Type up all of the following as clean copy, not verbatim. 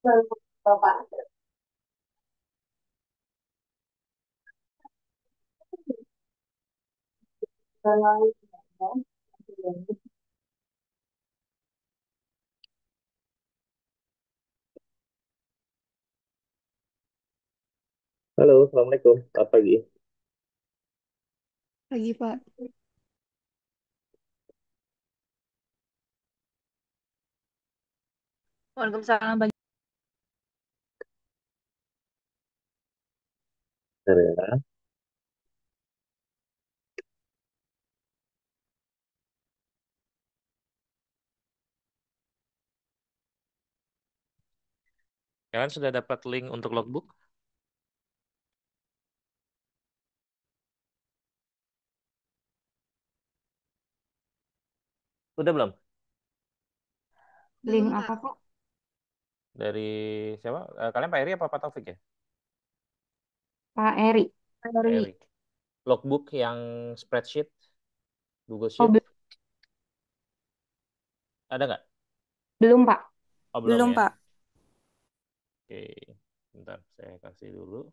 Bapak. Halo, Assalamualaikum. Selamat pagi. Lagi, Pak. Waalaikumsalam. Ya. Kalian sudah dapat link untuk logbook? Udah belum? Link Belum, apa, Pak. Kak? Dari siapa? Kalian Pak Eri apa Pak Taufik ya? Pak Eri. Pak Dari. Eri. Logbook yang spreadsheet, Google Oh, Sheet, ada nggak? belum, Pak. Oh belum Belum, ya? Pak. Oke, bentar saya kasih dulu.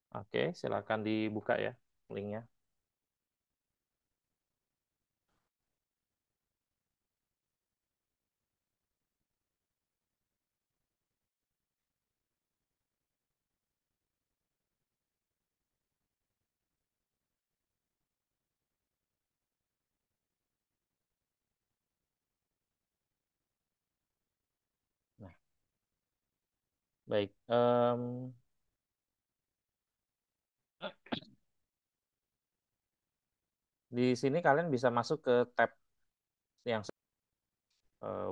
Oke, silakan dibuka ya linknya. Nah, baik. Di sini kalian bisa masuk ke tab yang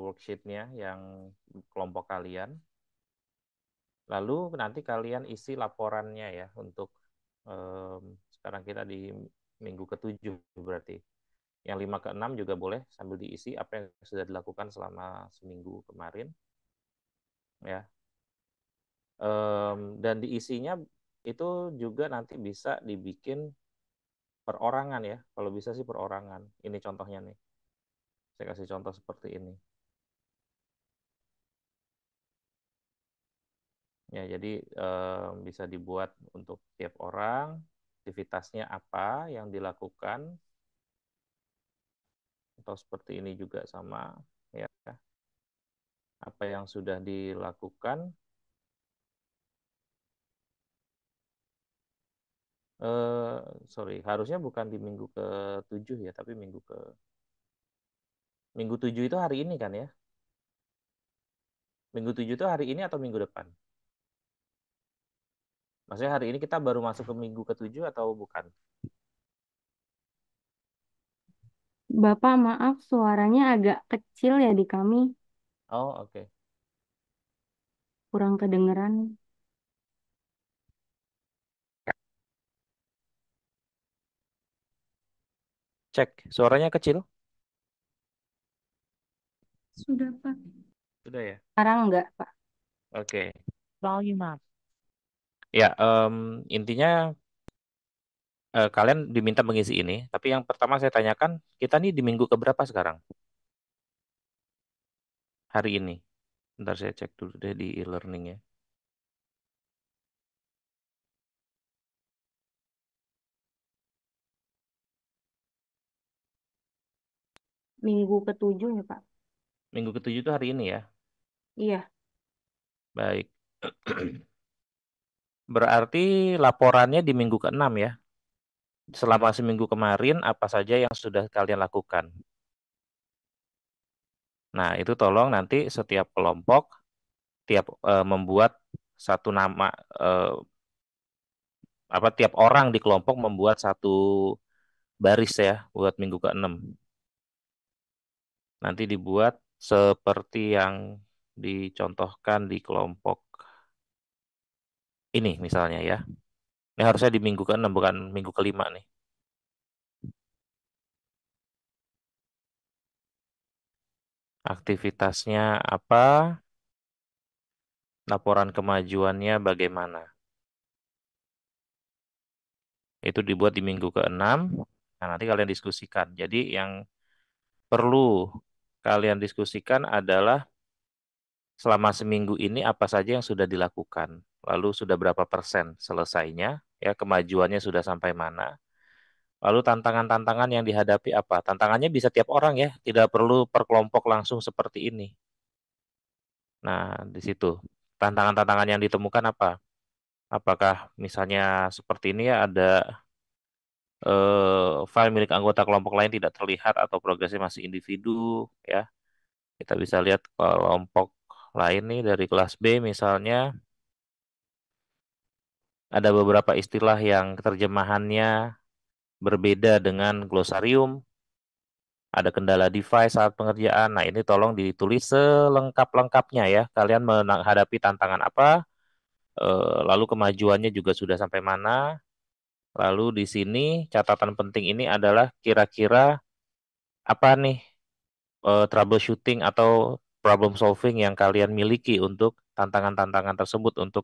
worksheet-nya yang kelompok kalian. Lalu nanti kalian isi laporannya ya untuk sekarang kita di minggu ketujuh berarti. Yang 5 ke 6 juga boleh sambil diisi apa yang sudah dilakukan selama seminggu kemarin ya. Dan diisinya itu juga nanti bisa dibikin perorangan ya. Kalau bisa sih perorangan. Ini contohnya nih. Saya kasih contoh seperti ini. Ya, jadi bisa dibuat untuk tiap orang, aktivitasnya apa yang dilakukan, atau seperti ini juga sama ya. Apa yang sudah dilakukan, eh sorry, harusnya bukan di minggu ke-7 ya, tapi minggu 7 itu hari ini kan ya? Minggu 7 itu hari ini atau minggu depan? Maksudnya hari ini kita baru masuk ke minggu ke-7 atau bukan? Bapak, maaf, suaranya agak kecil ya di kami. Oh, oke. Kurang kedengeran. Cek, suaranya kecil? Sudah, Pak. Sudah ya? Sekarang enggak, Pak. Oke. Volume up. Ya, intinya kalian diminta mengisi ini. Tapi yang pertama saya tanyakan, kita nih di minggu keberapa sekarang? Hari ini. Bentar saya cek dulu deh di e-learning ya. minggu ketujuh ya Pak. Minggu ketujuh itu hari ini ya. Iya. Baik. Berarti laporannya di minggu keenam ya. Selama seminggu kemarin apa saja yang sudah kalian lakukan? Nah, itu tolong nanti setiap kelompok tiap membuat satu nama eh, apa tiap orang di kelompok membuat satu baris ya buat minggu keenam. Nanti dibuat seperti yang dicontohkan di kelompok ini misalnya ya. Ini harusnya di minggu keenam bukan minggu kelima nih. Aktivitasnya apa? Laporan kemajuannya bagaimana? Itu dibuat di minggu keenam. Nah, nanti kalian diskusikan. Jadi yang perlu kalian diskusikan adalah selama seminggu ini apa saja yang sudah dilakukan. Lalu sudah berapa persen selesainya, ya kemajuannya sudah sampai mana. Lalu tantangan-tantangan yang dihadapi apa? Tantangannya bisa tiap orang ya, tidak perlu per kelompok langsung seperti ini. Nah, di situ tantangan-tantangan yang ditemukan apa? Apakah misalnya seperti ini ya ada file milik anggota kelompok lain tidak terlihat atau progresnya masih individu ya. Kita bisa lihat kelompok lain nih dari kelas B misalnya ada beberapa istilah yang terjemahannya berbeda dengan glosarium, ada kendala device saat pengerjaan. Nah, ini tolong ditulis selengkap-lengkapnya ya. Kalian menghadapi tantangan apa, lalu kemajuannya juga sudah sampai mana. Lalu di sini catatan penting ini adalah kira-kira apa nih troubleshooting atau problem solving yang kalian miliki untuk tantangan-tantangan tersebut untuk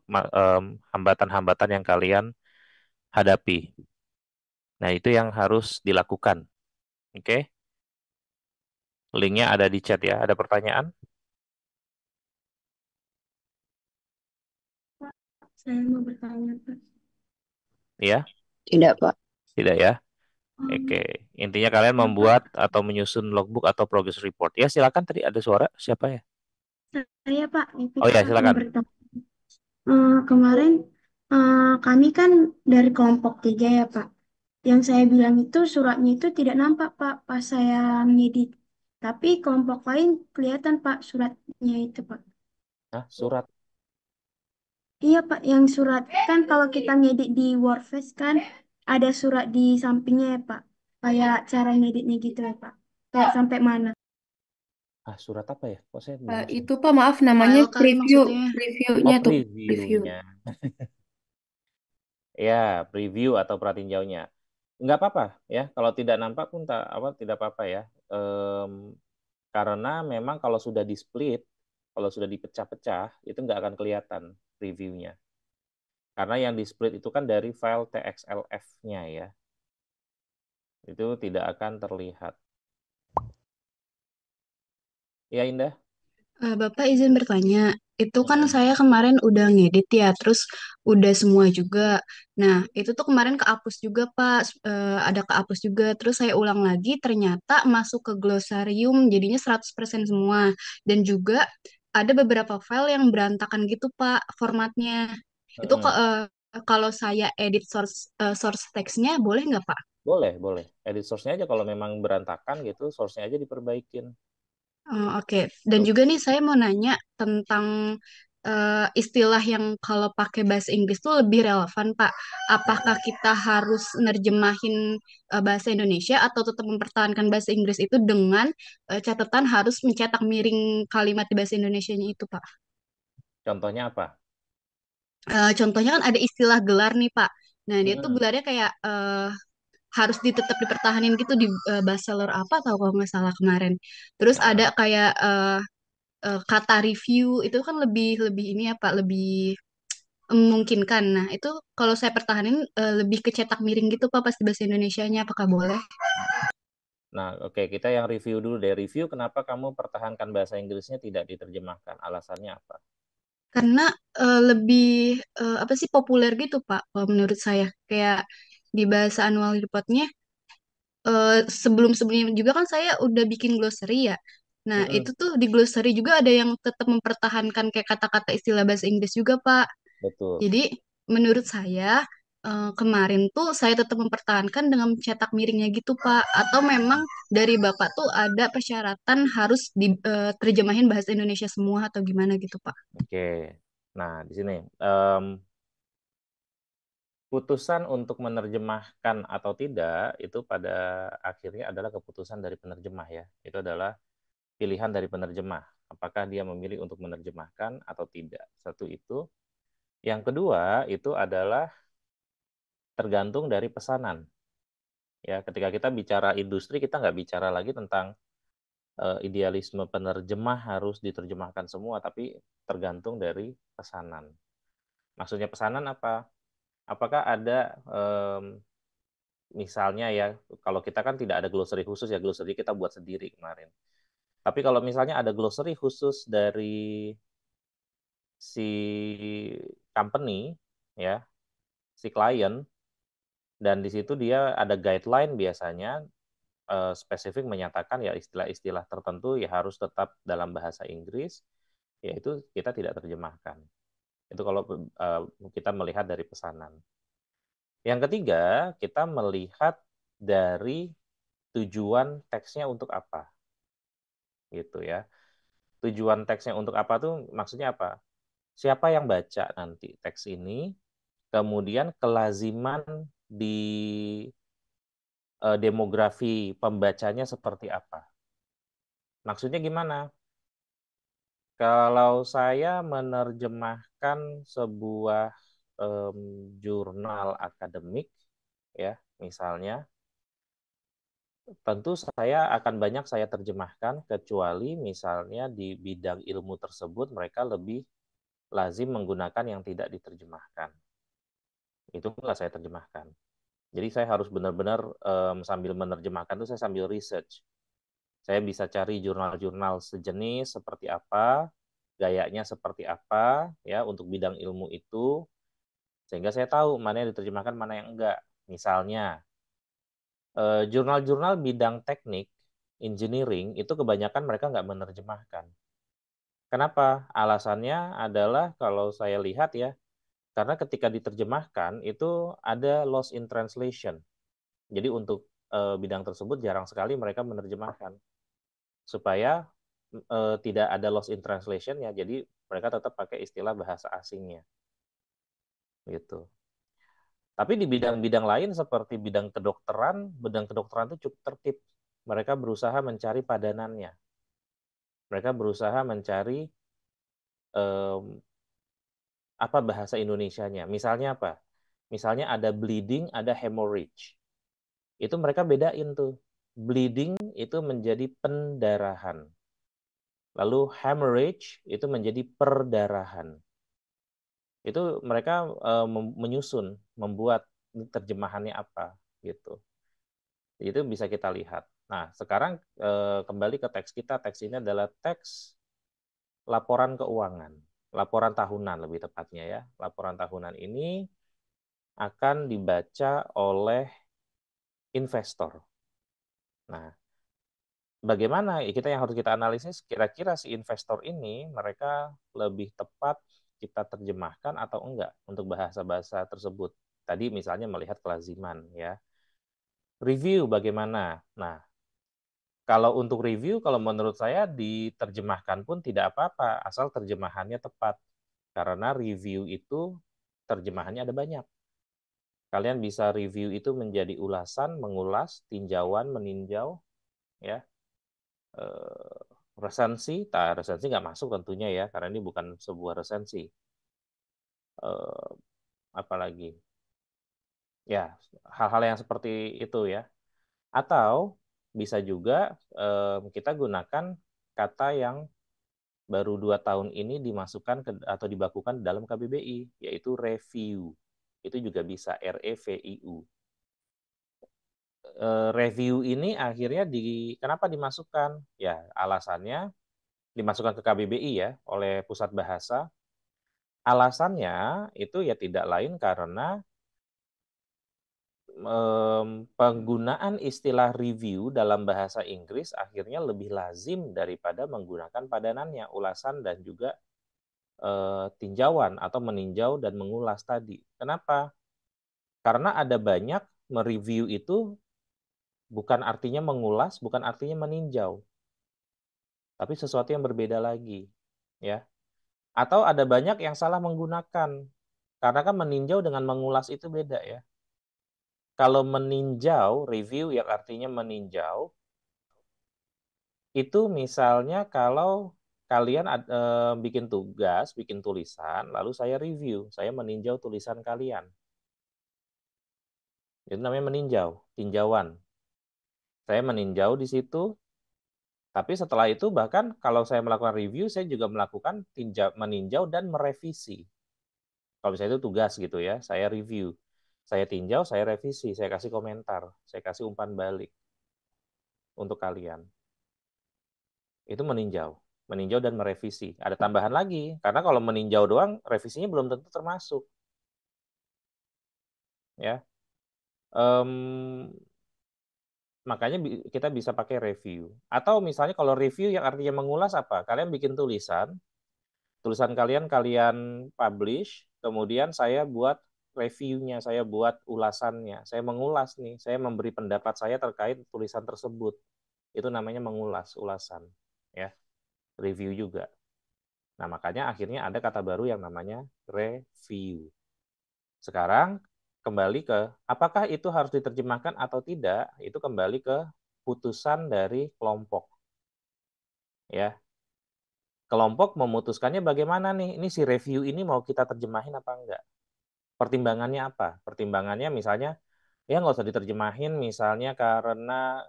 hambatan-hambatan yang kalian hadapi. Nah, itu yang harus dilakukan. Oke, linknya ada di chat ya. Ada pertanyaan? Pak, saya mau bertanya, Pak. Iya, Tidak, Pak. tidak ya. Oke, Um, intinya kalian membuat Bapak, atau menyusun logbook atau progress report. Ya, silakan tadi ada suara. Siapa ya? saya Pak, itu Oh ya, Pak mau silakan. bertanya. Kemarin kami kan dari kelompok 3 ya Pak. Yang saya bilang itu suratnya itu tidak nampak Pak pas saya ngedit. Tapi kelompok lain kelihatan Pak suratnya itu Pak. Nah, surat. Iya Pak, yang surat kan kalau kita ngedit di WordPress kan ada surat di sampingnya ya Pak. Kayak cara ngeditnya gitu ya Pak. Kayak sampai mana? Ah, surat apa ya? Kok saya belum masuk? Itu Pak, maaf namanya File kali preview, maksudnya. previewnya Oh, tuh, preview. previewnya. Ya, preview atau pratinjaunya. Nggak apa-apa ya. Kalau tidak nampak pun tak apa tidak apa-apa ya. Em, karena memang kalau sudah di split, kalau sudah dipecah-pecah, itu nggak akan kelihatan previewnya. Karena yang di split itu kan dari file TXLF-nya ya. Itu tidak akan terlihat. Ya, Indah? Bapak izin bertanya, itu kan Mm-mm. saya kemarin udah ngedit ya, terus udah semua juga. Nah, itu tuh kemarin kehapus juga Pak, ada kehapus juga. Terus saya ulang lagi, ternyata masuk ke glosarium, jadinya 100% semua. Dan juga ada beberapa file yang berantakan gitu Pak, formatnya. Itu Mm-mm. kalau saya edit source text-nya, boleh nggak Pak? Boleh, boleh. Edit source-nya aja kalau memang berantakan gitu, source-nya aja diperbaikin. Oke. Dan juga nih saya mau nanya tentang istilah yang kalau pakai bahasa Inggris tuh lebih relevan, Pak. Apakah Mm-mm. kita harus nerjemahin bahasa Indonesia atau tetap mempertahankan bahasa Inggris itu dengan catatan harus mencetak miring kalimat di bahasa Indonesianya itu, Pak? Contohnya apa? Contohnya kan ada istilah gelar nih, Pak. Nah, dia tuh Mm-mm. gelarnya kayak harus tetap dipertahanin gitu di bestseller apa atau kalau nggak salah kemarin. Terus ada Nah, kayak kata review itu kan lebih lebih ini apa lebih memungkinkan. Nah, itu kalau saya pertahanin lebih ke cetak miring gitu Pak pas di bahasa Indonesianya apakah boleh? nah, oke, kita yang review dulu deh. Review kenapa kamu pertahankan bahasa Inggrisnya tidak diterjemahkan? Alasannya apa? Karena lebih apa sih populer gitu Pak kalau menurut saya. Kayak di bahasa annual reportnya sebelum-sebelumnya juga kan saya udah bikin glossary ya. Nah, itu Mm-mm. tuh di glossary juga ada yang tetap mempertahankan kayak kata-kata istilah bahasa Inggris juga, Pak. Betul. Jadi, menurut saya kemarin tuh saya tetap mempertahankan dengan cetak miringnya gitu, Pak. Atau memang dari Bapak tuh ada persyaratan harus diterjemahin bahasa Indonesia semua atau gimana gitu, Pak? Oke. Nah, di sini em, putusan untuk menerjemahkan atau tidak itu pada akhirnya adalah keputusan dari penerjemah ya. Itu adalah pilihan dari penerjemah. Apakah dia memilih untuk menerjemahkan atau tidak. Satu itu. Yang kedua itu adalah tergantung dari pesanan. Ya, ketika kita bicara industri, kita nggak bicara lagi tentang idealisme penerjemah harus diterjemahkan semua, tapi tergantung dari pesanan. Maksudnya pesanan apa? Apakah ada misalnya ya, kalau kita kan tidak ada glossary khusus ya, glossary kita buat sendiri kemarin. Tapi kalau misalnya ada glossary khusus dari si company ya, si klien, dan di situ dia ada guideline biasanya spesifik menyatakan ya istilah-istilah tertentu ya harus tetap dalam bahasa Inggris, yaitu kita tidak terjemahkan. Itu kalau kita melihat dari pesanan. Yang ketiga, kita melihat dari tujuan teksnya untuk apa, gitu ya. Tujuan teksnya untuk apa tuh maksudnya apa? Siapa yang baca nanti teks ini, kemudian kelaziman di demografi pembacanya seperti apa. Maksudnya gimana? Kalau saya menerjemahkan sebuah em, jurnal akademik, ya, misalnya, tentu saya akan banyak saya terjemahkan, kecuali misalnya di bidang ilmu tersebut mereka lebih lazim menggunakan yang tidak diterjemahkan. Itu nggak saya terjemahkan. Jadi saya harus benar-benar sambil menerjemahkan itu saya sambil research. Saya bisa cari jurnal-jurnal sejenis seperti apa, gayanya seperti apa, ya untuk bidang ilmu itu, sehingga saya tahu mana yang diterjemahkan, mana yang enggak. Misalnya, jurnal-jurnal bidang teknik, engineering, itu kebanyakan mereka nggak menerjemahkan. Kenapa? Alasannya adalah kalau saya lihat ya, karena ketika diterjemahkan itu ada loss in translation. Jadi untuk bidang tersebut jarang sekali mereka menerjemahkan supaya tidak ada loss in translation ya. Jadi mereka tetap pakai istilah bahasa asingnya gitu. Tapi di bidang-bidang lain seperti bidang kedokteran itu cukup tertib. Mereka berusaha mencari padanannya. Mereka berusaha mencari um, apa bahasa Indonesianya. Misalnya apa? Misalnya ada bleeding, ada hemorrhage. Itu mereka bedain tuh. Bleeding itu menjadi pendarahan. Lalu hemorrhage itu menjadi perdarahan. Itu mereka menyusun, membuat terjemahannya apa gitu. Itu bisa kita lihat. Nah, sekarang kembali ke teks kita. Teks ini adalah teks laporan keuangan, laporan tahunan lebih tepatnya ya. Laporan tahunan ini akan dibaca oleh investor. Nah, bagaimana kita yang harus kita analisis kira-kira si investor ini mereka lebih tepat kita terjemahkan atau enggak untuk bahasa-bahasa tersebut. Tadi misalnya melihat kelaziman ya. Review bagaimana? Nah, kalau untuk review, kalau menurut saya diterjemahkan pun tidak apa-apa, asal terjemahannya tepat. Karena review itu terjemahannya ada banyak. Kalian bisa review itu menjadi ulasan, mengulas, tinjauan, meninjau, ya. Eh, resensi, resensi nggak masuk tentunya ya, karena ini bukan sebuah resensi. Eh, apalagi, ya hal-hal yang seperti itu ya. Atau bisa juga kita gunakan kata yang baru 2 tahun ini dimasukkan atau dibakukan dalam KBBI, yaitu review. Itu juga bisa REVIU. Review ini akhirnya kenapa dimasukkan? Ya, alasannya dimasukkan ke KBBI ya oleh Pusat Bahasa. Alasannya itu ya tidak lain karena penggunaan istilah review dalam bahasa Inggris akhirnya lebih lazim daripada menggunakan padanannya, ulasan dan juga tinjauan atau meninjau dan mengulas tadi. Kenapa? Karena ada banyak mereview itu bukan artinya mengulas, bukan artinya meninjau, tapi sesuatu yang berbeda lagi, ya. Atau ada banyak yang salah menggunakan, karena kan meninjau dengan mengulas itu beda ya. Kalau meninjau, review yang artinya meninjau, itu misalnya kalau kalian bikin tugas, bikin tulisan, lalu saya review, saya meninjau tulisan kalian. Itu namanya meninjau, tinjauan. Saya meninjau di situ, tapi setelah itu bahkan kalau saya melakukan review, saya juga melakukan meninjau dan merevisi. Kalau misalnya itu tugas gitu ya, saya review. Saya tinjau, saya revisi, saya kasih komentar, saya kasih umpan balik untuk kalian. Itu meninjau dan merevisi. Ada tambahan lagi, karena kalau meninjau doang, revisinya belum tentu termasuk. Ya, makanya kita bisa pakai review. Atau misalnya kalau review yang artinya mengulas apa? Kalian bikin tulisan kalian publish, kemudian saya buat reviewnya, saya buat ulasannya, saya mengulas nih, saya memberi pendapat saya terkait tulisan tersebut. Itu namanya mengulas, ulasan. Ya, review juga. Nah, makanya akhirnya ada kata baru yang namanya review. Sekarang kembali ke apakah itu harus diterjemahkan atau tidak, itu kembali ke putusan dari kelompok. Ya. Kelompok memutuskannya bagaimana nih? Ini si review ini mau kita terjemahin apa enggak? Pertimbangannya apa? Pertimbangannya misalnya, ya nggak usah diterjemahin misalnya karena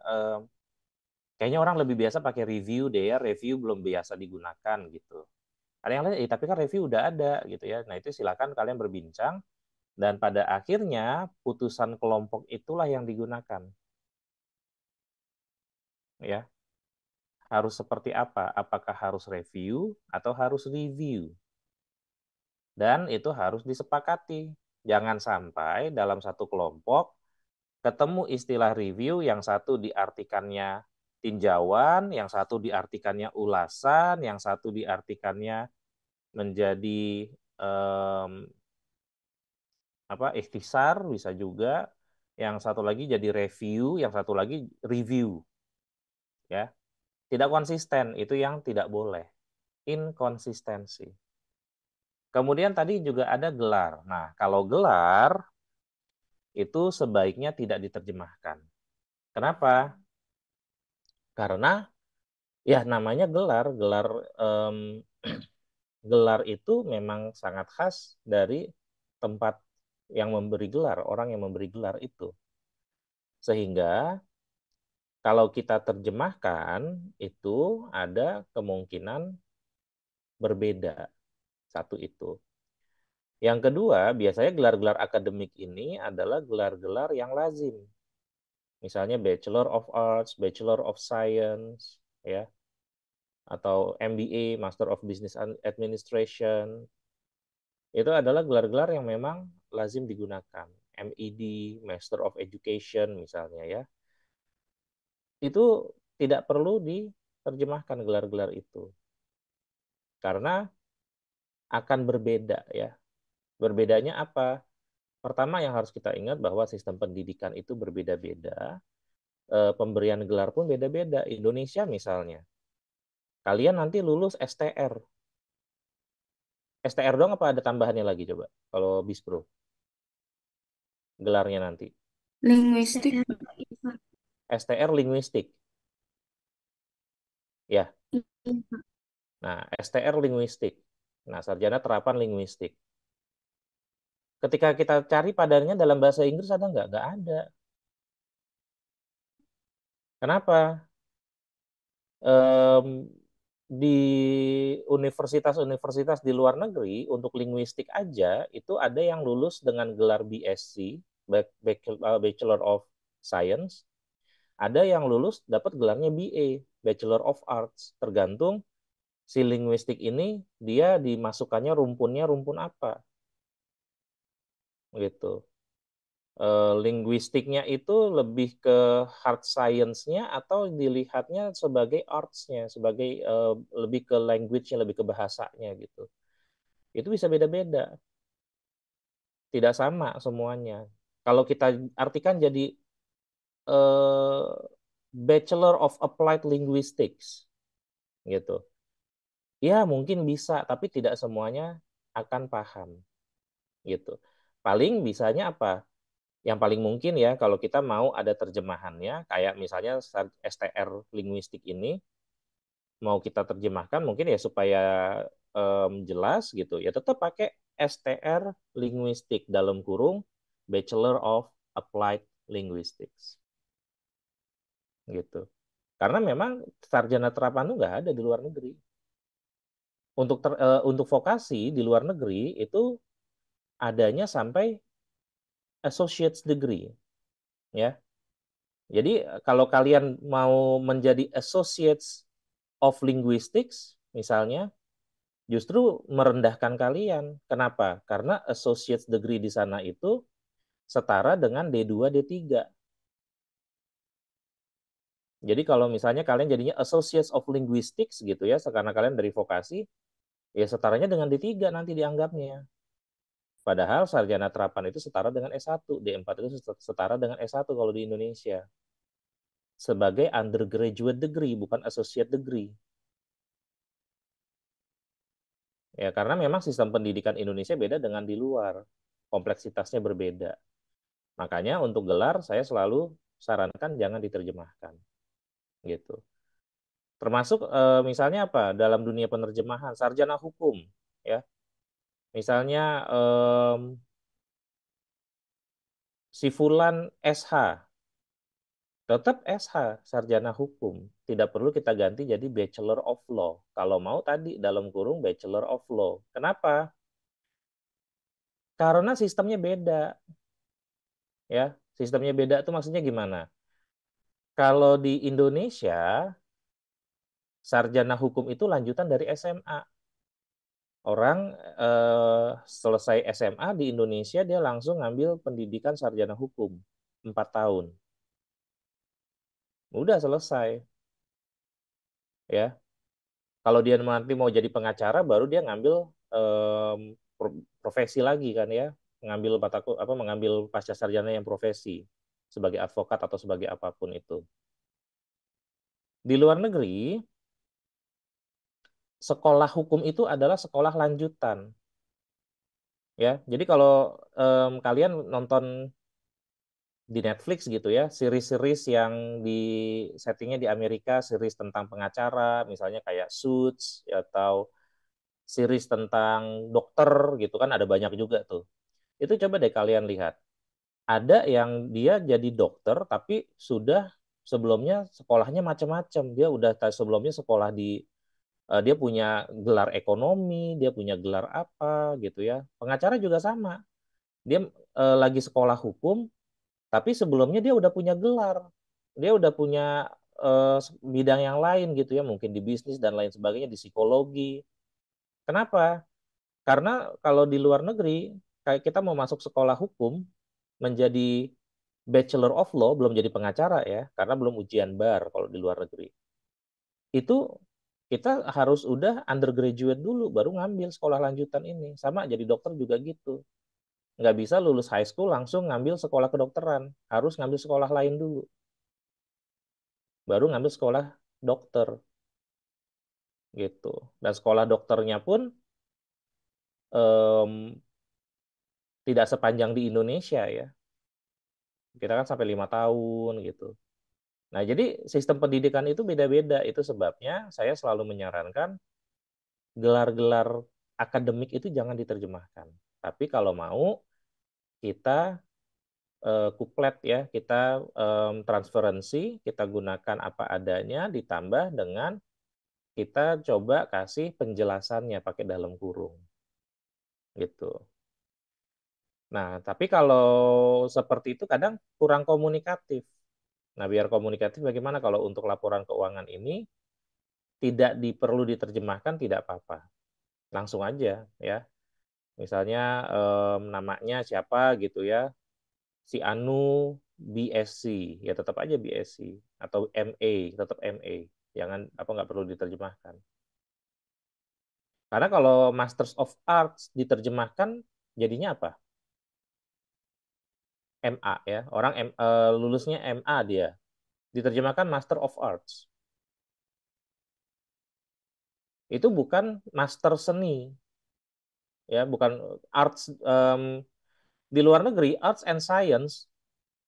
kayaknya orang lebih biasa pakai review deh ya, review belum biasa digunakan gitu. Ada yang lain, tapi kan review udah ada gitu ya. Nah itu silakan kalian berbincang dan pada akhirnya putusan kelompok itulah yang digunakan. Ya, harus seperti apa? Apakah harus review atau harus review? Dan itu harus disepakati. Jangan sampai dalam satu kelompok ketemu istilah review, yang satu diartikannya tinjauan, yang satu diartikannya ulasan, yang satu diartikannya menjadi ikhtisar bisa juga, yang satu lagi jadi review, yang satu lagi review, ya. Tidak konsisten, itu yang tidak boleh. Inkonsistensi. Kemudian tadi juga ada gelar. Nah, kalau gelar itu sebaiknya tidak diterjemahkan. Kenapa? Karena ya namanya gelar, gelar itu memang sangat khas dari tempat yang memberi gelar, orang yang memberi gelar itu. Sehingga kalau kita terjemahkan itu ada kemungkinan berbeda. Satu itu. Yang kedua, biasanya gelar-gelar akademik ini adalah gelar-gelar yang lazim. Misalnya Bachelor of Arts, Bachelor of Science, ya, atau MBA, Master of Business Administration. Itu adalah gelar-gelar yang memang lazim digunakan. MED, Master of Education misalnya ya. Itu tidak perlu diterjemahkan gelar-gelar itu. Karena akan berbeda ya. Berbedanya apa? Pertama yang harus kita ingat bahwa sistem pendidikan itu berbeda-beda. Pemberian gelar pun beda-beda. Indonesia misalnya. Kalian nanti lulus STR. STR dong apa ada tambahannya lagi coba? Kalau Bispro. Gelarnya nanti. Linguistik. STR linguistik. Ya. Iya, Nah, STR linguistik. Nah, sarjana terapan linguistik. Ketika kita cari padannya dalam bahasa Inggris ada nggak? Nggak ada. Kenapa? Di universitas-universitas di luar negeri untuk linguistik aja itu ada yang lulus dengan gelar BSc, Bachelor of Science, ada yang lulus dapat gelarnya BA, Bachelor of Arts, tergantung si linguistik ini dia dimasukkannya rumpunnya rumpun apa, gitu. linguistiknya itu lebih ke hard science-nya atau dilihatnya sebagai arts-nya, sebagai lebih ke language-nya, lebih ke bahasanya gitu. Itu bisa beda-beda, tidak sama semuanya. Kalau kita artikan jadi eh, Bachelor of Applied Linguistics gitu. Ya, mungkin bisa, tapi tidak semuanya akan paham gitu. Paling bisanya apa? Yang paling mungkin ya kalau kita mau ada terjemahannya, kayak misalnya STR linguistik ini mau kita terjemahkan mungkin ya supaya jelas gitu. Ya tetap pakai STR linguistik dalam kurung Bachelor of Applied Linguistics gitu. Karena memang sarjana terapan itu nggak ada di luar negeri. Untuk vokasi di luar negeri itu adanya sampai associate's degree ya. Jadi kalau kalian mau menjadi associates of linguistics misalnya justru merendahkan kalian. Kenapa? Karena associate's degree di sana itu setara dengan D2 D3. Jadi kalau misalnya kalian jadinya associates of linguistics gitu ya, karena kalian dari vokasi, ya setaranya dengan D3 nanti dianggapnya. Padahal sarjana terapan itu setara dengan S1, D4 itu setara dengan S1 kalau di Indonesia. Sebagai undergraduate degree, bukan associate degree. Ya, karena memang sistem pendidikan Indonesia beda dengan di luar. Kompleksitasnya berbeda. Makanya untuk gelar saya selalu sarankan jangan diterjemahkan. Gitu. Termasuk misalnya apa? Dalam dunia penerjemahan, sarjana hukum. Ya, misalnya si Fulan SH, tetap SH, sarjana hukum. Tidak perlu kita ganti jadi Bachelor of Law. Kalau mau tadi dalam kurung Bachelor of Law. Kenapa? Karena sistemnya beda. Ya, sistemnya beda itu maksudnya gimana? Kalau di Indonesia, sarjana hukum itu lanjutan dari SMA. Orang selesai SMA di Indonesia, dia langsung ngambil pendidikan sarjana hukum. 4 tahun. Udah selesai. Ya, kalau dia nanti mau jadi pengacara, baru dia ngambil profesi lagi kan ya, mengambil pasca sarjana yang profesi sebagai advokat atau sebagai apapun itu. Di luar negeri, sekolah hukum itu adalah sekolah lanjutan. Ya, jadi kalau kalian nonton di Netflix gitu ya, series-series yang di settingnya di Amerika, series tentang pengacara, misalnya kayak Suits atau series tentang dokter gitu kan ada banyak juga tuh. Itu coba deh kalian lihat. Ada yang dia jadi dokter tapi sudah sebelumnya sekolahnya macam-macam. Dia udah sebelumnya sekolah dia punya gelar ekonomi, dia punya gelar apa gitu ya. Pengacara juga sama. Dia lagi sekolah hukum tapi sebelumnya dia udah punya gelar. Dia udah punya bidang yang lain gitu ya, mungkin di bisnis dan lain sebagainya, di psikologi. Kenapa? Karena kalau di luar negeri, kayak kita mau masuk sekolah hukum, menjadi Bachelor of Law, belum jadi pengacara ya, karena belum ujian bar kalau di luar negeri. Itu kita harus udah undergraduate dulu, baru ngambil sekolah lanjutan ini. Sama jadi dokter juga gitu. Nggak bisa lulus high school langsung ngambil sekolah kedokteran. Harus ngambil sekolah lain dulu. Baru ngambil sekolah dokter gitu. Dan sekolah dokternya pun em, tidak sepanjang di Indonesia ya. Kita kan sampai 5 tahun gitu. Nah, jadi sistem pendidikan itu beda-beda. Itu sebabnya saya selalu menyarankan gelar-gelar akademik itu jangan diterjemahkan. Tapi kalau mau kita kuplet ya, kita transferensi, kita gunakan apa adanya ditambah dengan kita coba kasih penjelasannya pakai dalam kurung. Gitu. Nah, tapi kalau seperti itu kadang kurang komunikatif. Nah, biar komunikatif bagaimana kalau untuk laporan keuangan ini tidak perlu diterjemahkan tidak apa-apa. Langsung aja ya. Misalnya namanya siapa gitu ya. si Anu BSc, ya tetap aja BSc, atau MA, tetap MA. Jangan nggak perlu diterjemahkan. Karena kalau Masters of Arts diterjemahkan jadinya apa? MA ya. Orang lulusnya MA dia. Diterjemahkan Master of Arts. Itu bukan master seni, ya, bukan arts. Di luar negeri arts and science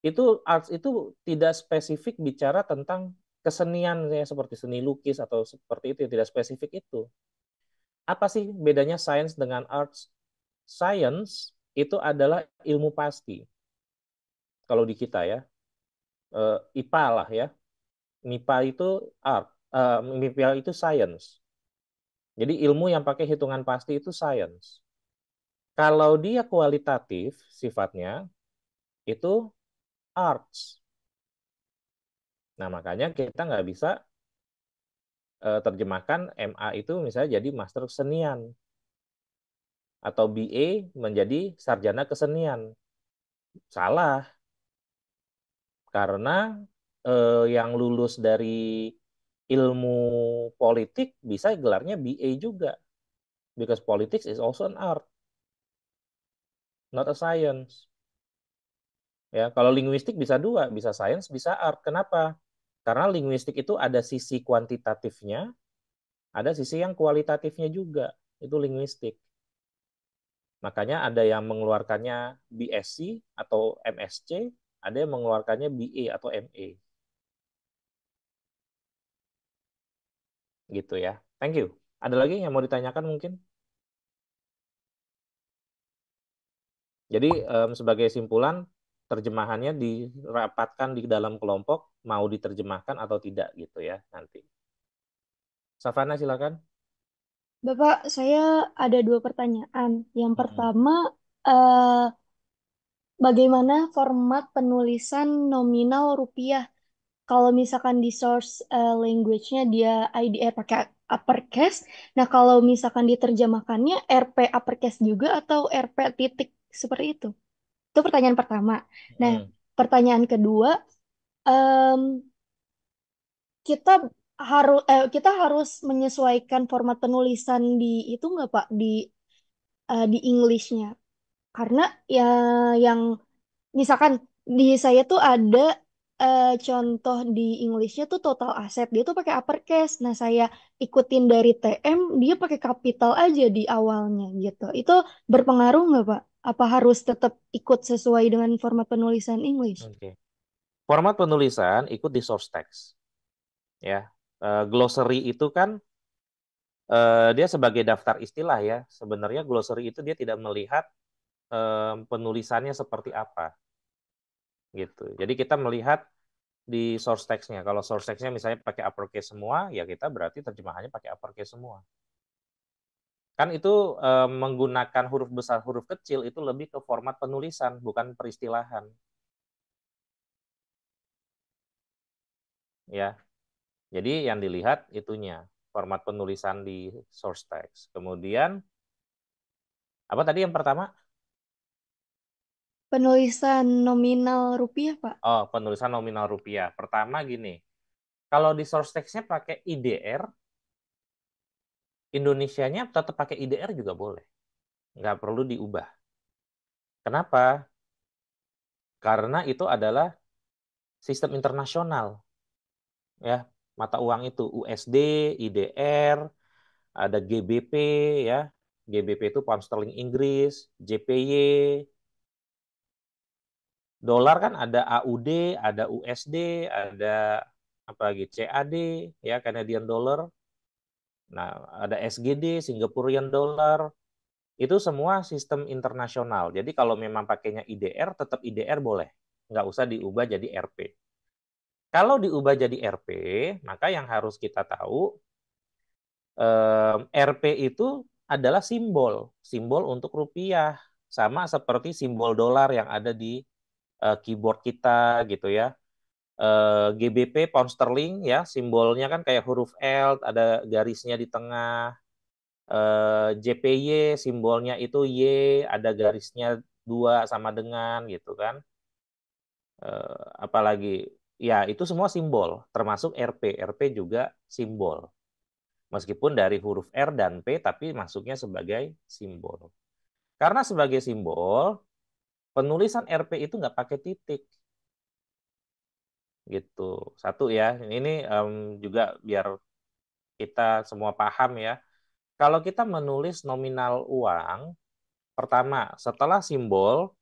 itu, arts itu tidak spesifik bicara tentang kesenian ya, seperti seni lukis atau seperti itu, tidak spesifik itu. Apa sih bedanya science dengan arts? Science itu adalah ilmu pasti. Kalau di kita ya, IPA lah ya. MIPA itu art, MIPA itu science. Jadi ilmu yang pakai hitungan pasti itu science. Kalau dia kualitatif sifatnya, itu arts. Nah, makanya kita nggak bisa terjemahkan MA itu misalnya jadi master kesenian, atau BA menjadi sarjana kesenian. Salah, karena yang lulus dari ilmu politik bisa gelarnya BA juga. Because politics is also an art, not a science. Ya, kalau linguistik bisa dua, bisa science, bisa art. Kenapa? Karena linguistik itu ada sisi kuantitatifnya, ada sisi yang kualitatifnya juga. Itu linguistik. Makanya ada yang mengeluarkannya BSc atau MSc, ada yang mengeluarkannya BA atau MA. Gitu ya. Thank you. Ada lagi yang mau ditanyakan mungkin? Jadi sebagai simpulan, terjemahannya dirapatkan di dalam kelompok, mau diterjemahkan atau tidak gitu ya nanti. Savana silakan. Bapak, saya ada dua pertanyaan. Yang Mm-mm. pertama, eh, bagaimana format penulisan nominal rupiah? Kalau misalkan di source language-nya dia IDR pakai uppercase, nah kalau misalkan diterjemahkannya RP uppercase juga atau RP titik seperti itu? Itu pertanyaan pertama. Nah, Mm-mm. pertanyaan kedua, em, kita kita harus menyesuaikan format penulisan di itu nggak Pak di English-nya? Karena ya yang misalkan di saya tuh ada contoh di Englishnya tuh total asset dia tuh pakai uppercase. Nah saya ikutin dari TM dia pakai capital aja di awalnya gitu. Itu berpengaruh nggak Pak? Apa harus tetap ikut sesuai dengan format penulisan English? Oke. Format penulisan ikut di source text ya. Glossary itu kan dia sebagai daftar istilah ya. Sebenarnya glossary itu dia tidak melihat penulisannya seperti apa gitu. Jadi kita melihat di source text-nya. Kalau source text-nya misalnya pakai uppercase semua, ya kita berarti terjemahannya pakai uppercase semua. Kan itu menggunakan huruf besar, huruf kecil itu lebih ke format penulisan, bukan peristilahan. Ya, jadi yang dilihat itunya, format penulisan di source text. Kemudian, apa tadi yang pertama? Penulisan nominal rupiah Pak. Oh, penulisan nominal rupiah. Pertama gini, kalau di source text-nya pakai IDR, Indonesianya tetap pakai IDR juga boleh. Nggak perlu diubah. Kenapa? Karena itu adalah sistem internasional. Ya, mata uang itu USD, IDR, ada GBP ya. GBP itu pound sterling Inggris, JPY, dolar kan ada AUD, ada USD, ada apa lagi CAD ya, Canadian dollar. Nah, ada SGD, Singaporean dollar. Itu semua sistem internasional. Jadi kalau memang pakainya IDR, tetap IDR boleh. Nggak usah diubah jadi RP. Kalau diubah jadi RP, maka yang harus kita tahu, RP itu adalah simbol, simbol untuk rupiah, sama seperti simbol dolar yang ada di keyboard kita gitu ya. GBP pound sterling ya, simbolnya kan kayak huruf L, ada garisnya di tengah. JPY simbolnya itu Y, ada garisnya dua sama dengan gitu kan. Apalagi ya itu semua simbol, termasuk RP. RP juga simbol. Meskipun dari huruf R dan P tapi masuknya sebagai simbol. Karena sebagai simbol, penulisan RP itu nggak pakai titik. Gitu. Satu ya, ini juga biar kita semua paham ya. Kalau kita menulis nominal uang, pertama, setelah simbol,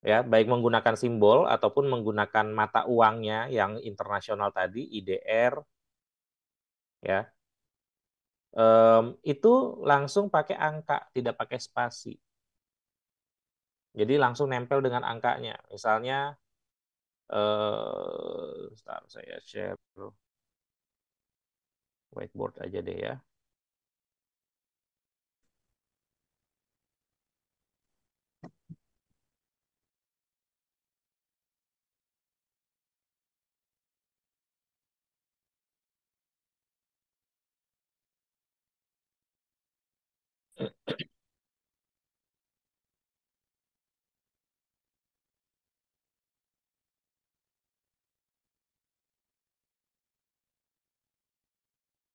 ya baik menggunakan simbol ataupun menggunakan mata uangnya yang internasional tadi, IDR, ya, itu langsung pakai angka, tidak pakai spasi. Jadi langsung nempel dengan angkanya. Misalnya, saya share whiteboard aja deh ya.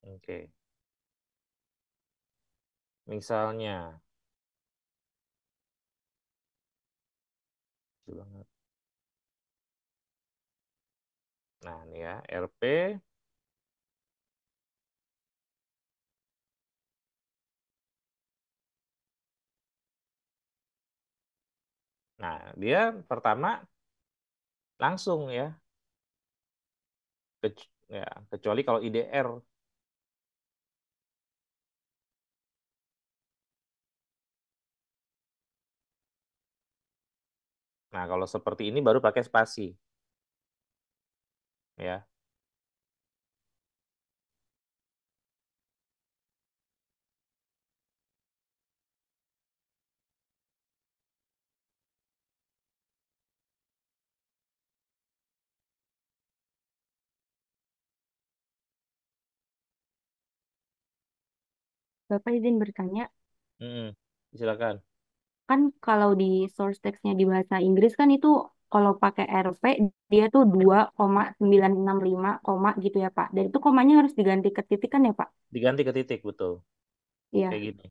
Oke, misalnya, nah ini ya RP. Nah dia pertama langsung ya, ya kecuali kalau IDR. Nah kalau seperti ini baru pakai spasi, ya. Bapak izin bertanya, Mm-mm. Silakan. kan kalau di source text-nya di bahasa Inggris kan itu kalau pakai RP dia tuh 2,965 koma gitu ya Pak. Dan itu komanya harus diganti ke titik kan ya Pak? Diganti ke titik, betul. Kayak Iya. gini.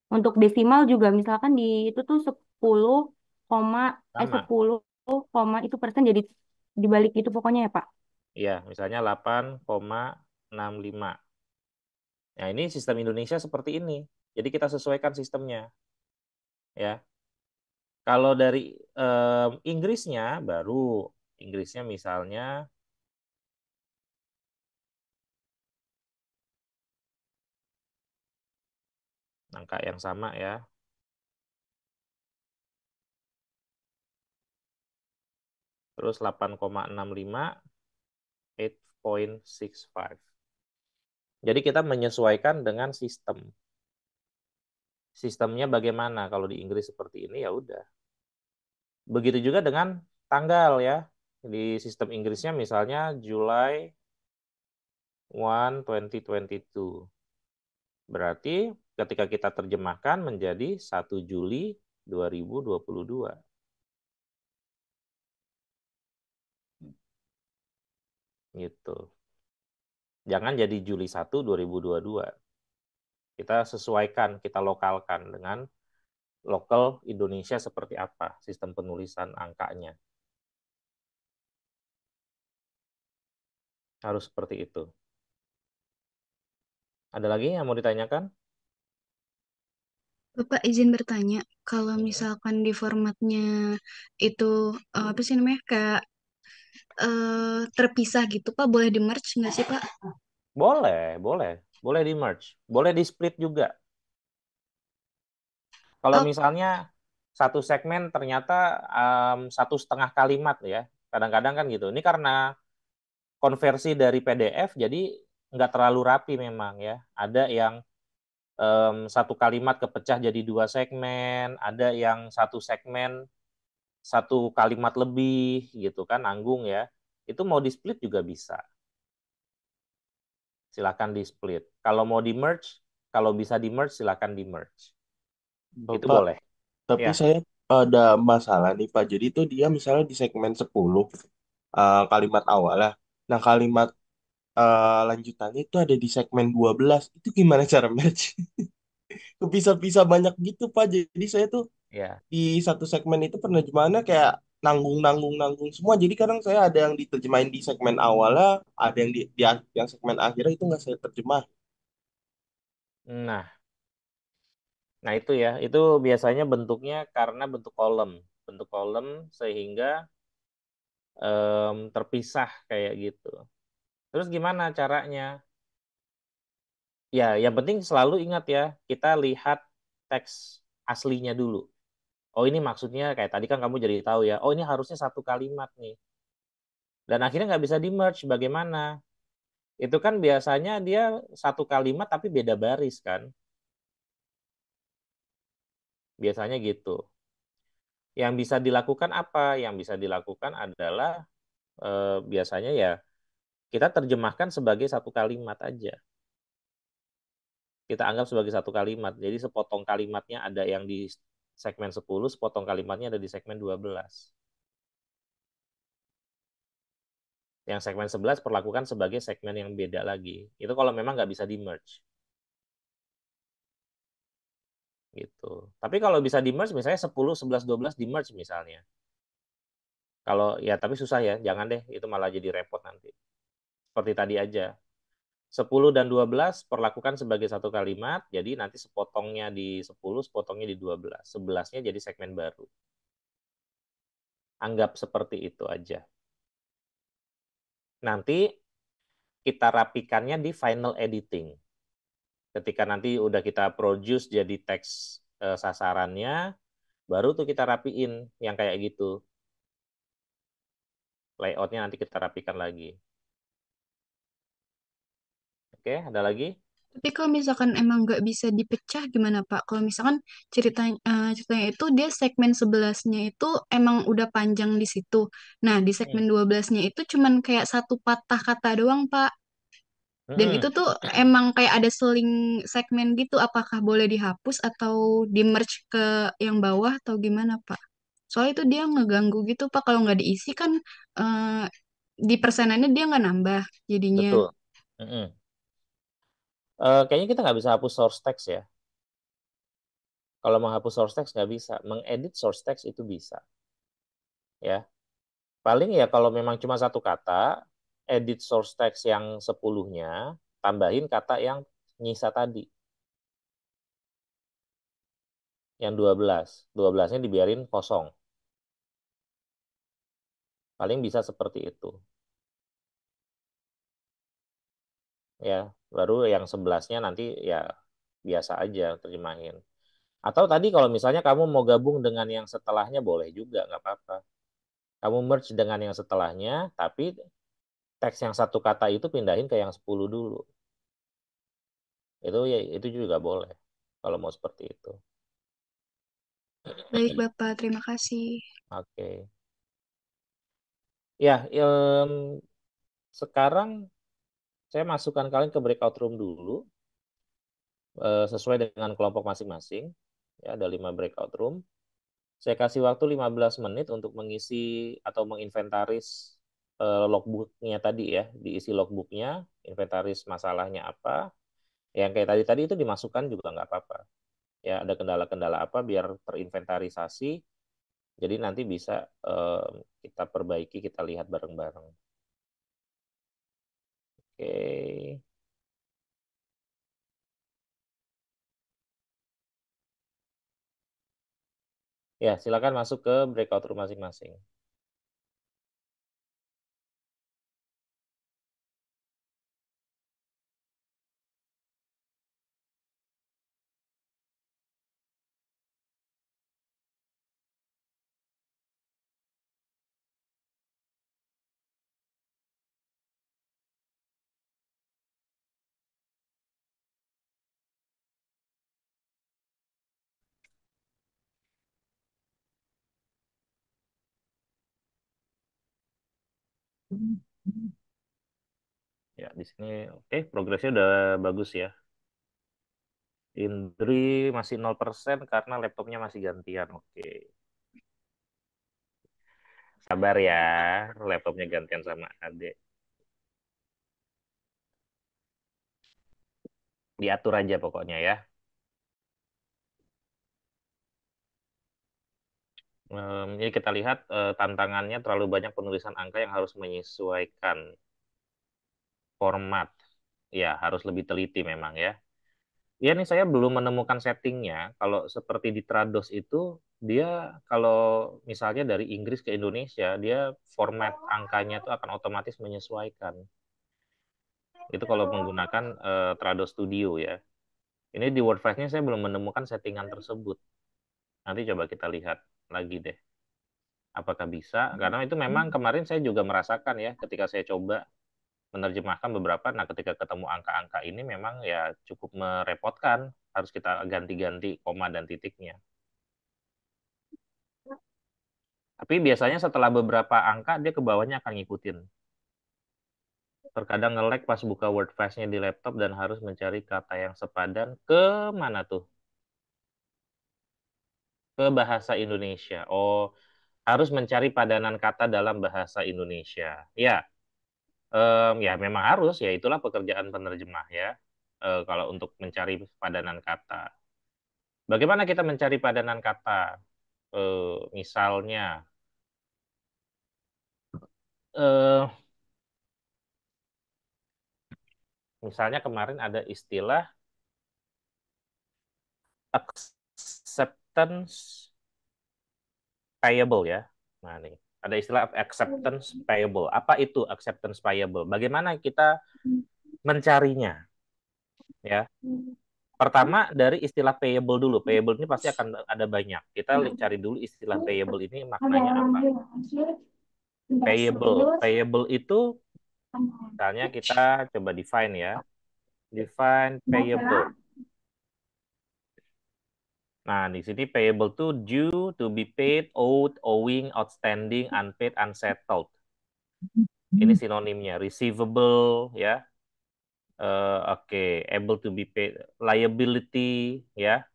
Untuk desimal juga misalkan di itu tuh 10 koma Sama. 10 koma itu persen jadi dibalik itu pokoknya ya Pak. Iya, misalnya 8,65. Nah, ini sistem Indonesia seperti ini. Jadi kita sesuaikan sistemnya, ya. Kalau dari Inggrisnya baru Inggrisnya misalnya angka yang sama ya. Terus 8,65, 8.65. Jadi kita menyesuaikan dengan sistem. Sistemnya bagaimana? Kalau di Inggris seperti ini ya udah. Begitu juga dengan tanggal ya. Di sistem Inggrisnya misalnya July 1, 2022. Berarti ketika kita terjemahkan menjadi 1 Juli 2022. Gitu. Jangan jadi Juli 1, 2022. Kita sesuaikan, kita lokalkan dengan lokal Indonesia seperti apa sistem penulisan angkanya. Harus seperti itu. Ada lagi yang mau ditanyakan? Bapak izin bertanya, kalau misalkan di formatnya itu apa sih namanya kayak terpisah gitu Pak, boleh di merge nggak sih Pak? Boleh, boleh. Boleh di merge. Boleh di split juga. Kalau Oh, misalnya satu segmen ternyata 1,5 kalimat ya. Kadang-kadang kan gitu. Ini karena konversi dari PDF, jadi nggak terlalu rapi memang ya. Ada yang satu kalimat kepecah jadi 2 segmen, ada yang satu segmen 1 kalimat lebih gitu kan, nanggung ya. Itu mau di split juga bisa. Silakan di split. Kalau mau di merge, kalau bisa di merge silakan di merge. Itu Bapak, boleh. tapi Ya, saya ada masalah nih Pak. Jadi itu dia misalnya di segmen 10 kalimat awal lah. Nah, kalimat lanjutannya itu ada di segmen 12. Itu gimana cara match? Kepisah-pisah banyak gitu Pak. Jadi saya tuh Ya. di satu segmen itu penerjemahannya kayak nanggung semua. Jadi kadang saya ada yang diterjemahin di segmen awalnya, ada yang yang segmen akhirnya itu nggak saya terjemah. Nah, nah itu ya, itu biasanya bentuknya karena bentuk kolom sehingga terpisah kayak gitu. Terus gimana caranya? Ya, yang penting selalu ingat ya, kita lihat teks aslinya dulu. Oh ini maksudnya kayak tadi kan kamu jadi tahu ya. Oh ini harusnya satu kalimat nih. Dan akhirnya nggak bisa di merge. Bagaimana? Itu kan biasanya dia satu kalimat tapi beda baris kan. Biasanya gitu. Yang bisa dilakukan apa? Yang bisa dilakukan adalah biasanya ya kita terjemahkan sebagai satu kalimat aja. Kita anggap sebagai satu kalimat. Jadi sepotong kalimatnya ada yang di segmen 10, sepotong kalimatnya ada di segmen 12. Yang segmen 11 perlakukan sebagai segmen yang beda lagi. Itu kalau memang nggak bisa di merge. Gitu. Tapi kalau bisa di merge misalnya 10, 11, 12 di merge misalnya. Kalau ya tapi susah ya, jangan deh, itu malah jadi repot nanti. Seperti tadi aja. 10 dan 12 perlakukan sebagai satu kalimat, jadi nanti sepotongnya di 10, sepotongnya di 12. 11-nya jadi segmen baru. Anggap seperti itu aja. Nanti kita rapikannya di final editing. Ketika nanti udah kita produce jadi teks sasarannya, baru tuh kita rapiin yang kayak gitu. Layoutnya nanti kita rapikan lagi. Oke, ada lagi? Tapi kalau misalkan emang nggak bisa dipecah gimana Pak? Kalau misalkan ceritanya itu dia segmen 11-nya itu emang udah panjang di situ. Nah, di Hmm. segmen 12-nya itu cuman kayak satu patah kata doang, Pak. Dan Hmm. itu tuh emang kayak ada seling segmen gitu. Apakah boleh dihapus atau di merge ke yang bawah atau gimana, Pak? Soalnya itu dia ngeganggu gitu, Pak. Kalau nggak diisi kan eh, di persenannya dia nggak nambah jadinya. Betul. Hmm. Kayaknya kita nggak bisa hapus source text ya. Kalau menghapus source text nggak bisa. Mengedit source text itu bisa. Ya. Paling ya kalau memang cuma satu kata, edit source text yang 10-nya, tambahin kata yang nyisa tadi, yang 12. 12-nya dibiarin kosong. Paling bisa seperti itu. Ya, baru yang 11-nya nanti ya biasa aja terjemahin. Atau tadi kalau misalnya kamu mau gabung dengan yang setelahnya boleh juga, nggak apa-apa. Kamu merge dengan yang setelahnya, tapi teks yang satu kata itu pindahin ke yang 10 dulu. Itu ya itu juga boleh kalau mau seperti itu. Baik, Bapak. Terima kasih. Oke. Ya, sekarang saya masukkan kalian ke breakout room dulu, sesuai dengan kelompok masing-masing. Ya, ada 5 breakout room. Saya kasih waktu 15 menit untuk mengisi atau menginventaris logbooknya tadi ya, diisi logbooknya, inventaris masalahnya apa. Yang kayak tadi-tadi itu dimasukkan juga nggak apa-apa. Ya, ada kendala-kendala apa biar terinventarisasi, jadi nanti bisa kita perbaiki, kita lihat bareng-bareng. Oke. Ya, silakan masuk ke breakout room masing-masing. Ya, di sini oke, progresnya udah bagus ya. Indri masih 0% karena laptopnya masih gantian. Oke. Sabar ya, laptopnya gantian sama adek. Diatur aja pokoknya ya. Ini kita lihat tantangannya terlalu banyak penulisan angka yang harus menyesuaikan format. Ya, harus lebih teliti memang ya. Ya nih saya belum menemukan settingnya. Kalau seperti di Trados itu, dia kalau misalnya dari Inggris ke Indonesia, dia format angkanya itu akan otomatis menyesuaikan. Itu kalau menggunakan Trados Studio ya. Ini di WordPress-nya saya belum menemukan settingan tersebut. Nanti coba kita lihat lagi deh. Apakah bisa? Karena itu memang kemarin saya juga merasakan ya, ketika saya coba menerjemahkan beberapa, nah ketika ketemu angka-angka ini memang ya cukup merepotkan, harus kita ganti-ganti koma dan titiknya. Tapi biasanya setelah beberapa angka, dia ke bawahnya akan ngikutin. Terkadang nge-lag pas buka WordPress-nya di laptop dan harus mencari kata yang sepadan ke mana tuh? Ke bahasa Indonesia. Oh, harus mencari padanan kata dalam bahasa Indonesia. Ya, ya memang harus, ya itulah pekerjaan penerjemah ya. Kalau untuk mencari padanan kata. Bagaimana kita mencari padanan kata? Misalnya, eh, misalnya kemarin ada istilah acceptance payable ya. Nah, nih ada istilah acceptance payable. Apa itu acceptance payable? Bagaimana kita mencarinya? Ya, pertama dari istilah payable dulu. Payable ini pasti akan ada banyak. Kita cari dulu istilah payable ini maknanya apa? Payable. Payable itu misalnya kita coba define ya. Define payable. Nah, di sini payable tuh due, to be paid, owed, owing, outstanding, unpaid, unsettled. Ini sinonimnya. Receivable ya. Oke, able to be paid. Liability ya.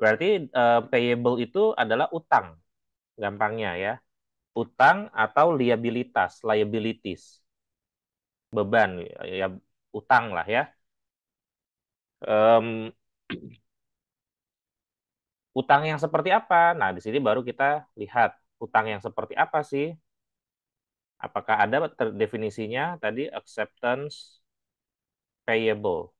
Berarti payable itu adalah utang. Gampangnya ya. Utang atau liabilitas, liabilities. Beban ya, utang lah ya. Em, utang yang seperti apa? Nah, di sini baru kita lihat utang yang seperti apa sih? Apakah ada definisinya tadi acceptance payable?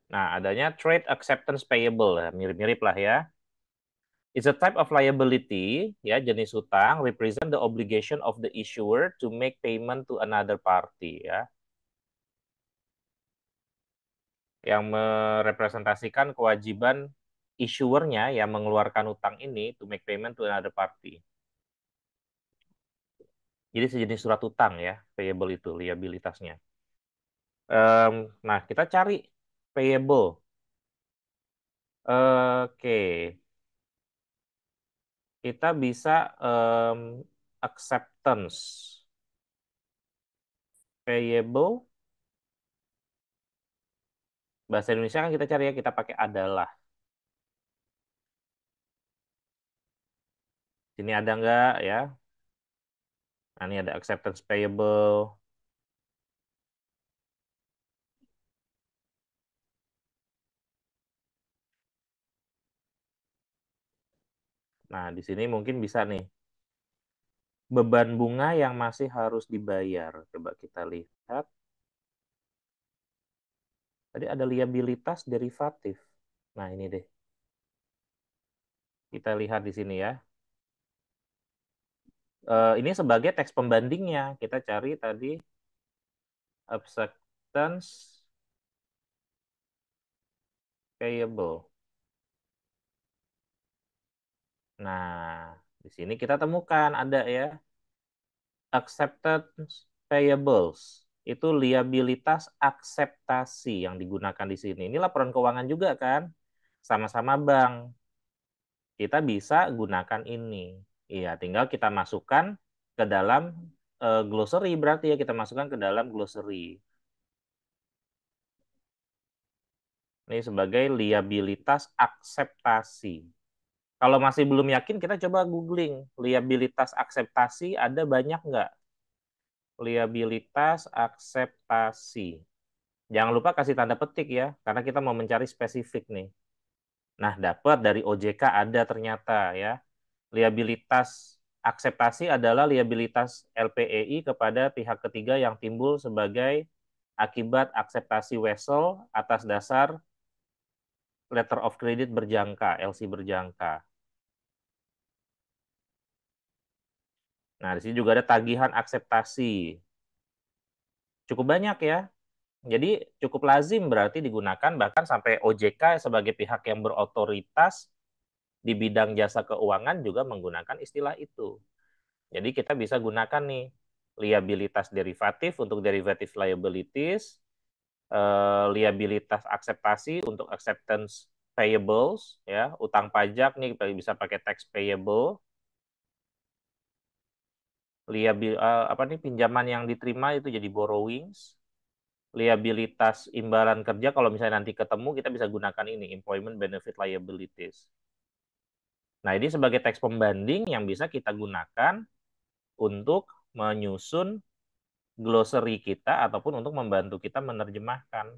Nah, adanya trade acceptance payable, mirip-mirip lah ya. It's a type of liability, ya, jenis hutang, represent the obligation of the issuer to make payment to another party, ya. Yang merepresentasikan kewajiban issuernya yang mengeluarkan hutang ini to make payment to another party. Jadi sejenis surat hutang ya, payable itu, liabilitasnya. Nah, kita cari payable. Oke, kita bisa acceptance payable. Bahasa Indonesia kan kita cari ya, kita pakai adalah. Sini ada nggak ya? Nah, ini ada acceptance payable. Nah, di sini mungkin bisa nih. Beban bunga yang masih harus dibayar. Coba kita lihat. Tadi ada liabilitas derivatif. Nah, ini deh. Kita lihat di sini ya. Ini sebagai teks pembandingnya. Kita cari tadi acceptance payable. Nah, di sini kita temukan ada ya. Acceptance payables. Itu liabilitas akseptasi yang digunakan di sini. Ini laporan keuangan juga kan? Sama-sama bank. Kita bisa gunakan ini. Iya, tinggal kita masukkan ke dalam glossary berarti ya kita masukkan ke dalam glossary. Ini sebagai liabilitas akseptasi. Kalau masih belum yakin, kita coba googling. Liabilitas akseptasi ada banyak nggak? Liabilitas akseptasi. Jangan lupa kasih tanda petik ya, karena kita mau mencari spesifik nih. Nah, dapat dari OJK ada ternyata ya. Liabilitas akseptasi adalah liabilitas LPEI kepada pihak ketiga yang timbul sebagai akibat akseptasi wesel atas dasar letter of credit berjangka, LC berjangka. Nah, di sini juga ada tagihan akseptasi. Cukup banyak ya. Jadi cukup lazim berarti digunakan bahkan sampai OJK sebagai pihak yang berotoritas di bidang jasa keuangan juga menggunakan istilah itu. Jadi kita bisa gunakan nih liabilitas derivatif untuk derivative liabilities, liabilitas akseptasi untuk acceptance payables, ya utang pajak nih bisa pakai tax payable, apa nih pinjaman yang diterima itu jadi borrowings, liabilitas imbalan kerja kalau misalnya nanti ketemu kita bisa gunakan ini employment benefit liabilities. Nah ini sebagai teks pembanding yang bisa kita gunakan untuk menyusun glossary kita ataupun untuk membantu kita menerjemahkan.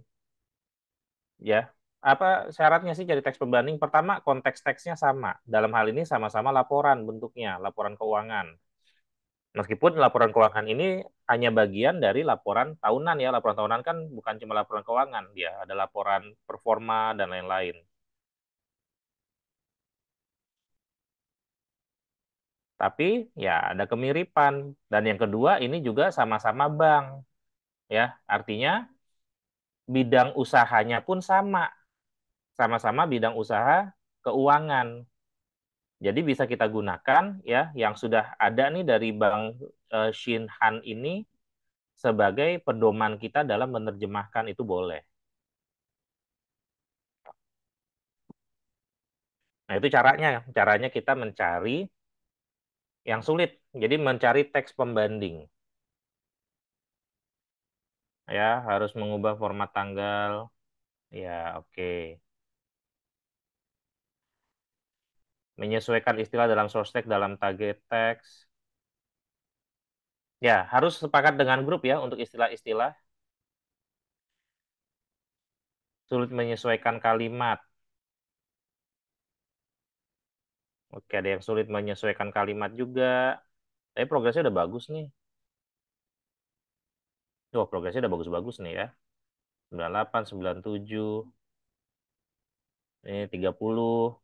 Ya, apa syaratnya sih jadi teks pembanding? Pertama, konteks teksnya sama. Dalam hal ini sama-sama laporan bentuknya, laporan keuangan. Meskipun laporan keuangan ini hanya bagian dari laporan tahunan ya. Laporan tahunan kan bukan cuma laporan keuangan, dia ada laporan performa dan lain-lain. Tapi ya ada kemiripan. Dan yang kedua ini juga sama-sama bank. Ya, artinya bidang usahanya pun sama. Sama-sama bidang usaha keuangan. Jadi bisa kita gunakan ya yang sudah ada nih dari Bank Shinhan ini sebagai pedoman kita dalam menerjemahkan itu boleh. Nah, itu caranya. Caranya kita mencari yang sulit. Jadi mencari teks pembanding. Ya, harus mengubah format tanggal. Ya, oke. Menyesuaikan istilah dalam source text dalam target text. Ya, harus sepakat dengan grup ya untuk istilah-istilah. Sulit menyesuaikan kalimat. Oke, ada yang sulit menyesuaikan kalimat juga. Tapi progresnya udah bagus nih. Wah, progresnya udah bagus-bagus nih ya. 98, 97, ini 30.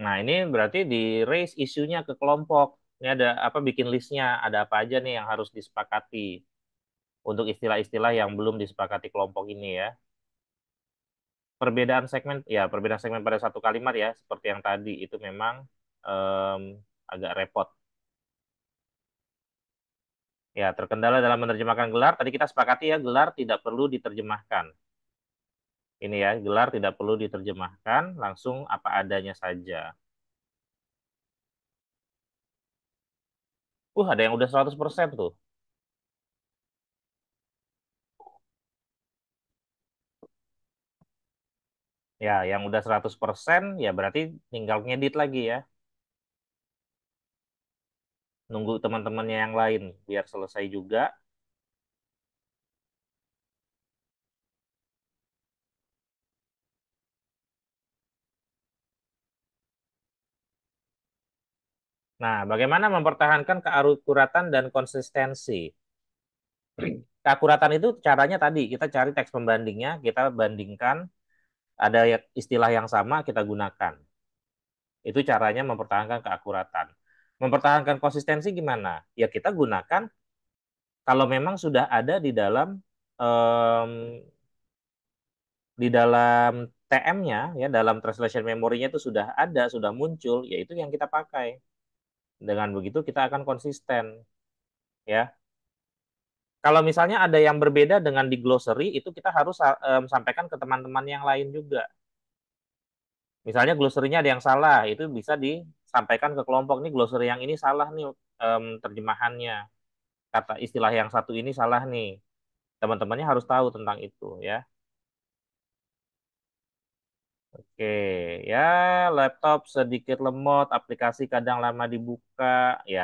Nah, ini berarti di raise isunya ke kelompok. Ini ada apa bikin listnya, ada apa aja nih yang harus disepakati untuk istilah-istilah yang belum disepakati kelompok ini ya. Perbedaan segmen pada satu kalimat ya, seperti yang tadi itu memang em, agak repot. Ya, terkendala dalam menerjemahkan gelar, tadi kita sepakati ya, gelar tidak perlu diterjemahkan. Ini ya, gelar tidak perlu diterjemahkan, langsung apa adanya saja. Ada yang udah 100% tuh. Ya, yang udah 100% ya berarti tinggal ngedit lagi ya. Nunggu teman-temannya yang lain biar selesai juga. Nah, bagaimana mempertahankan keakuratan dan konsistensi? Keakuratan itu caranya tadi, kita cari teks pembandingnya, kita bandingkan, ada istilah yang sama, kita gunakan. Itu caranya mempertahankan keakuratan. Mempertahankan konsistensi gimana? Ya kita gunakan kalau memang sudah ada di dalam TM-nya ya dalam translation memorinya itu sudah ada, sudah muncul, yaitu yang kita pakai. Dengan begitu kita akan konsisten ya. Kalau misalnya ada yang berbeda dengan di glossary itu kita harus sampaikan ke teman-teman yang lain juga. Misalnya glossary-nya ada yang salah, itu bisa sampaikan ke kelompok nih glossary yang ini salah nih terjemahannya. Kata istilah yang satu ini salah nih. Teman-temannya harus tahu tentang itu ya. Oke, ya laptop sedikit lemot, aplikasi kadang lama dibuka, ya.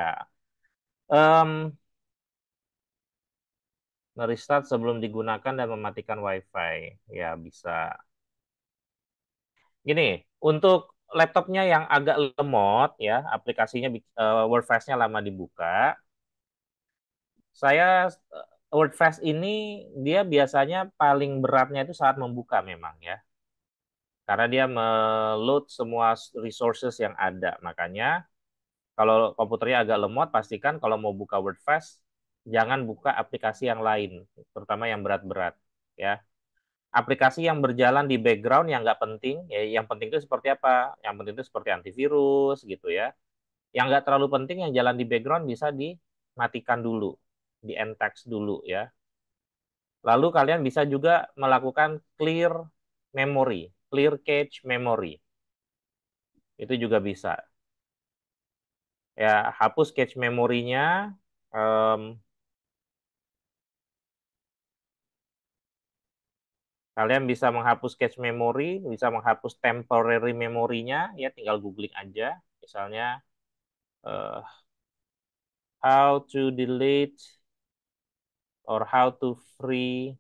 Em Restart sebelum digunakan dan mematikan WiFi, ya bisa. Gini, untuk laptopnya yang agak lemot, ya aplikasinya WordFast-nya lama dibuka, saya WordFast ini dia biasanya paling beratnya itu saat membuka memang ya. Karena dia meload semua resources yang ada. Makanya kalau komputernya agak lemot, pastikan kalau mau buka WordFast, jangan buka aplikasi yang lain, terutama yang berat-berat. Ya, aplikasi yang berjalan di background yang nggak penting, ya, yang penting itu seperti apa? Yang penting itu seperti antivirus gitu ya. Yang nggak terlalu penting yang jalan di background bisa dimatikan dulu, di end text dulu ya. Lalu kalian bisa juga melakukan clear memory, clear cache memory. Itu juga bisa. Ya, hapus cache memorinya. em, Kalian bisa menghapus cache memory, bisa menghapus temporary memorinya, ya tinggal googling aja. Misalnya, eh, how to delete or how to free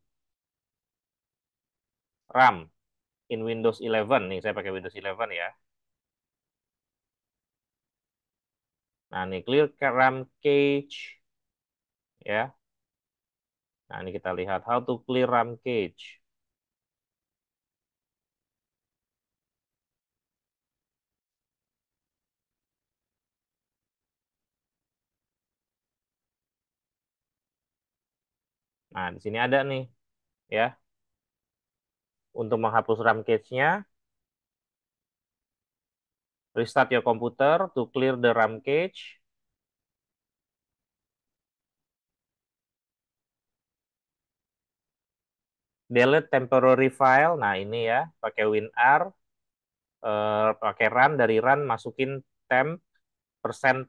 RAM in Windows 11. Nih, saya pakai Windows 11 ya. Nah, nih clear RAM cache ya. Nah, ini kita lihat how to clear RAM cache. Nah, di sini ada nih ya. Untuk menghapus RAM cache-nya, restart your computer to clear the RAM cache. Delete temporary file. Nah, ini ya, pakai WinR, pakai run, dari run masukin temp,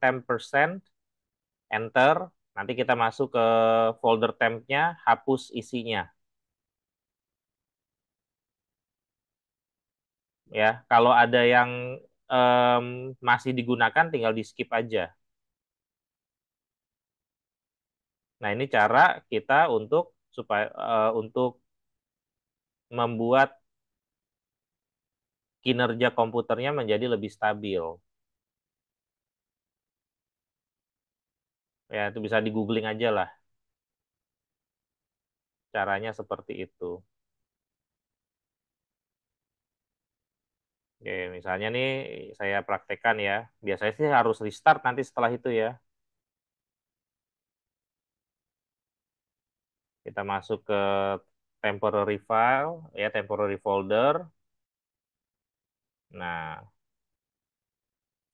temp persen, enter. Nanti kita masuk ke folder tempnya, hapus isinya. Ya, kalau ada yang masih digunakan, tinggal di skip aja. Nah, ini cara kita untuk membuat kinerja komputernya menjadi lebih stabil. Ya, itu bisa di googling aja lah. Caranya seperti itu. Oke, misalnya nih saya praktekkan ya. Biasanya sih harus restart nanti setelah itu ya. Kita masuk ke temporary file, ya temporary folder. Nah,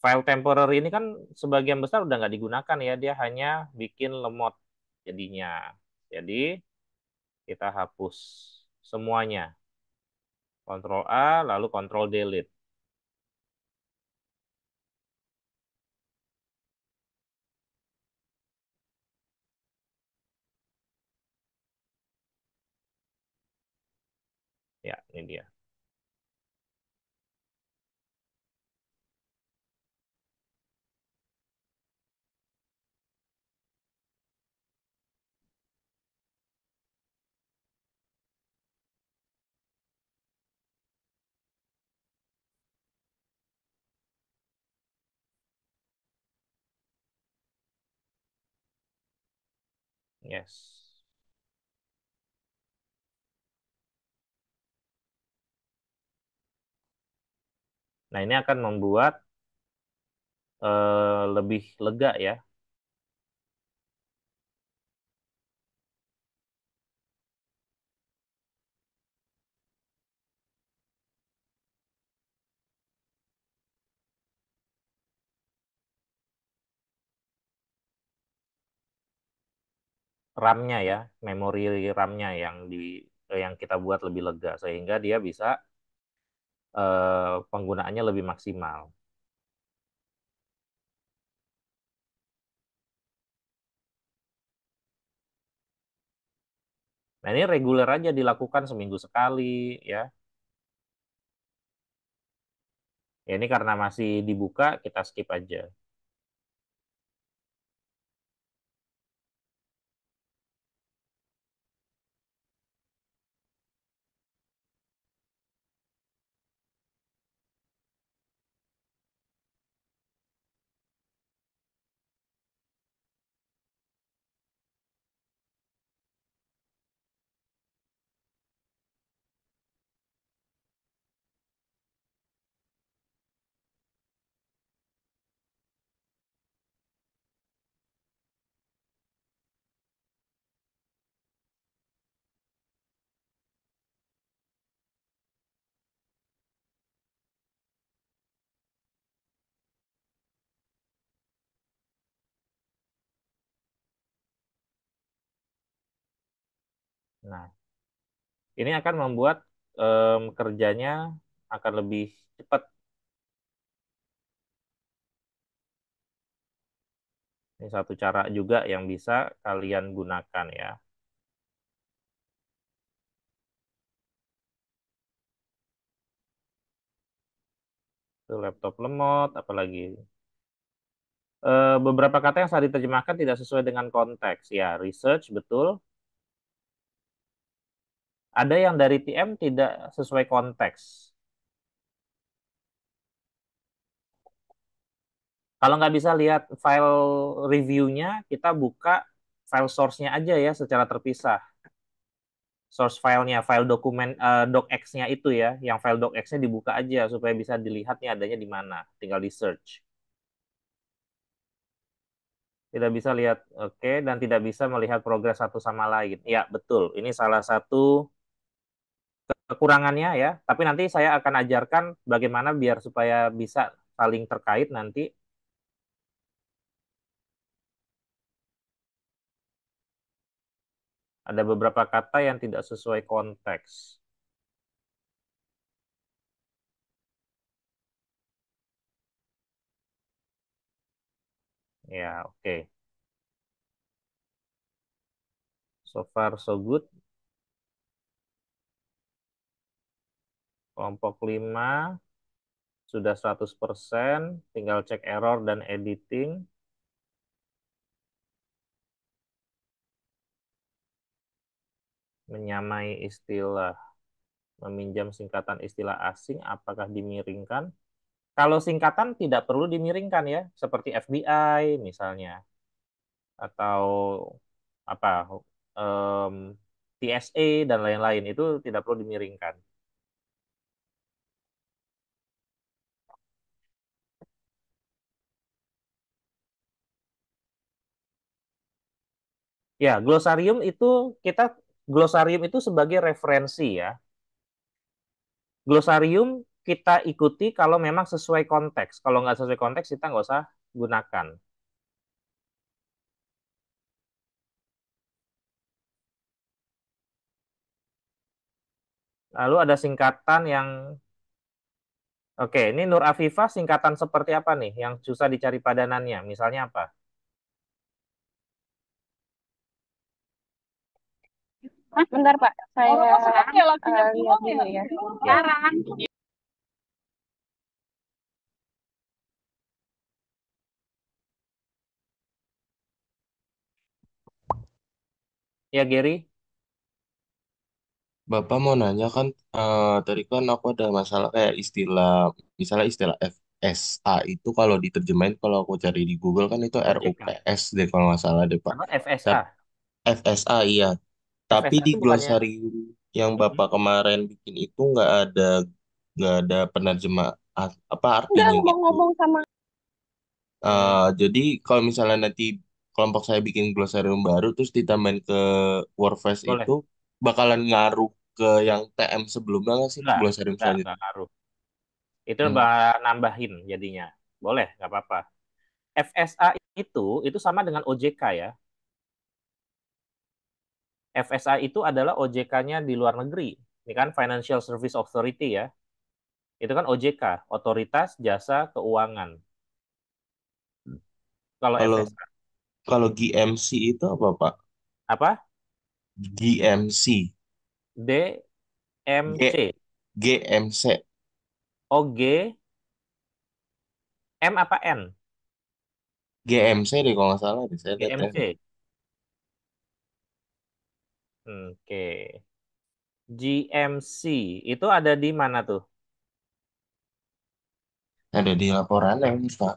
file temporary ini kan sebagian besar udah nggak digunakan ya. Dia hanya bikin lemot jadinya. Jadi kita hapus semuanya. Ctrl A, lalu Ctrl Delete. Ya, ini dia. Yes. Nah, ini akan membuat lebih lega ya. RAM-nya ya, memori RAM-nya yang kita buat lebih lega sehingga dia bisa penggunaannya lebih maksimal. Nah, ini reguler aja dilakukan seminggu sekali ya. Ya ini karena masih dibuka, kita skip aja. Nah, ini akan membuat kerjanya akan lebih cepat. Ini satu cara juga yang bisa kalian gunakan ya. Itu laptop lemot, apalagi. Beberapa kata yang saat diterjemahkan tidak sesuai dengan konteks. Ya, research, betul. Ada yang dari TM tidak sesuai konteks. Kalau nggak bisa lihat file reviewnya, kita buka file source-nya aja ya secara terpisah. Source filenya, file dokumen docx-nya itu ya, yang file docx-nya dibuka aja supaya bisa dilihat nih adanya di mana. Tinggal di search. Tidak bisa lihat, oke, dan tidak bisa melihat progres satu sama lain. Ya, betul. Ini salah satu kekurangannya ya. Tapi nanti saya akan ajarkan bagaimana biar supaya bisa saling terkait nanti. Ada beberapa kata yang tidak sesuai konteks. Ya, oke. So far, so good. Kelompok 5 sudah 100%, tinggal cek error dan editing. Menyamai istilah, meminjam singkatan istilah asing, apakah dimiringkan? Kalau singkatan tidak perlu dimiringkan ya, seperti FBI misalnya, atau apa TSA dan lain-lain itu tidak perlu dimiringkan. Ya, glosarium itu sebagai referensi ya. Glosarium kita ikuti kalau memang sesuai konteks. Kalau nggak sesuai konteks kita nggak usah gunakan. Lalu ada singkatan yang oke, ini Nur Afifah singkatan seperti apa nih yang susah dicari padanannya? Misalnya apa? Bentar Pak, saya lihat dulu ya. Ya, ya Gary. Bapak mau nanya kan, tadi kan aku ada masalah kayak istilah, misalnya istilah FSA itu kalau diterjemahin, kalau aku cari di Google kan itu OJK. RUPS deh kalau nggak salah deh Pak. Apa FSA? Tapi FSA iya, tapi FSA di itu bukannya glosarium yang mm-mm. Bapak kemarin bikin itu nggak ada penerjemah apa Udah artinya gitu. ngomong-ngomong sama Hmm, Jadi kalau misalnya nanti kelompok saya bikin glosarium baru terus ditambahin ke Wordfest boleh. itu bakalan ngaruh ke yang TM sebelumnya nggak sih glosarium Enggak selanjutnya? ngaruh. Itu Hmm. nambahin jadinya. Boleh, nggak apa-apa. FSA itu sama dengan OJK ya. FSA itu adalah OJK-nya di luar negeri. Ini kan Financial Service Authority ya. Itu kan OJK, Otoritas Jasa Keuangan. Kalau Kalau FSA kalau GMC itu apa Pak? apa? GMC. G DMC. GMC. Oh, G, M apa N? GMC deh kalau nggak salah deh saya lihat ya. GMC. Oke. GMC itu ada di mana tuh? Ada di laporan yang Pak.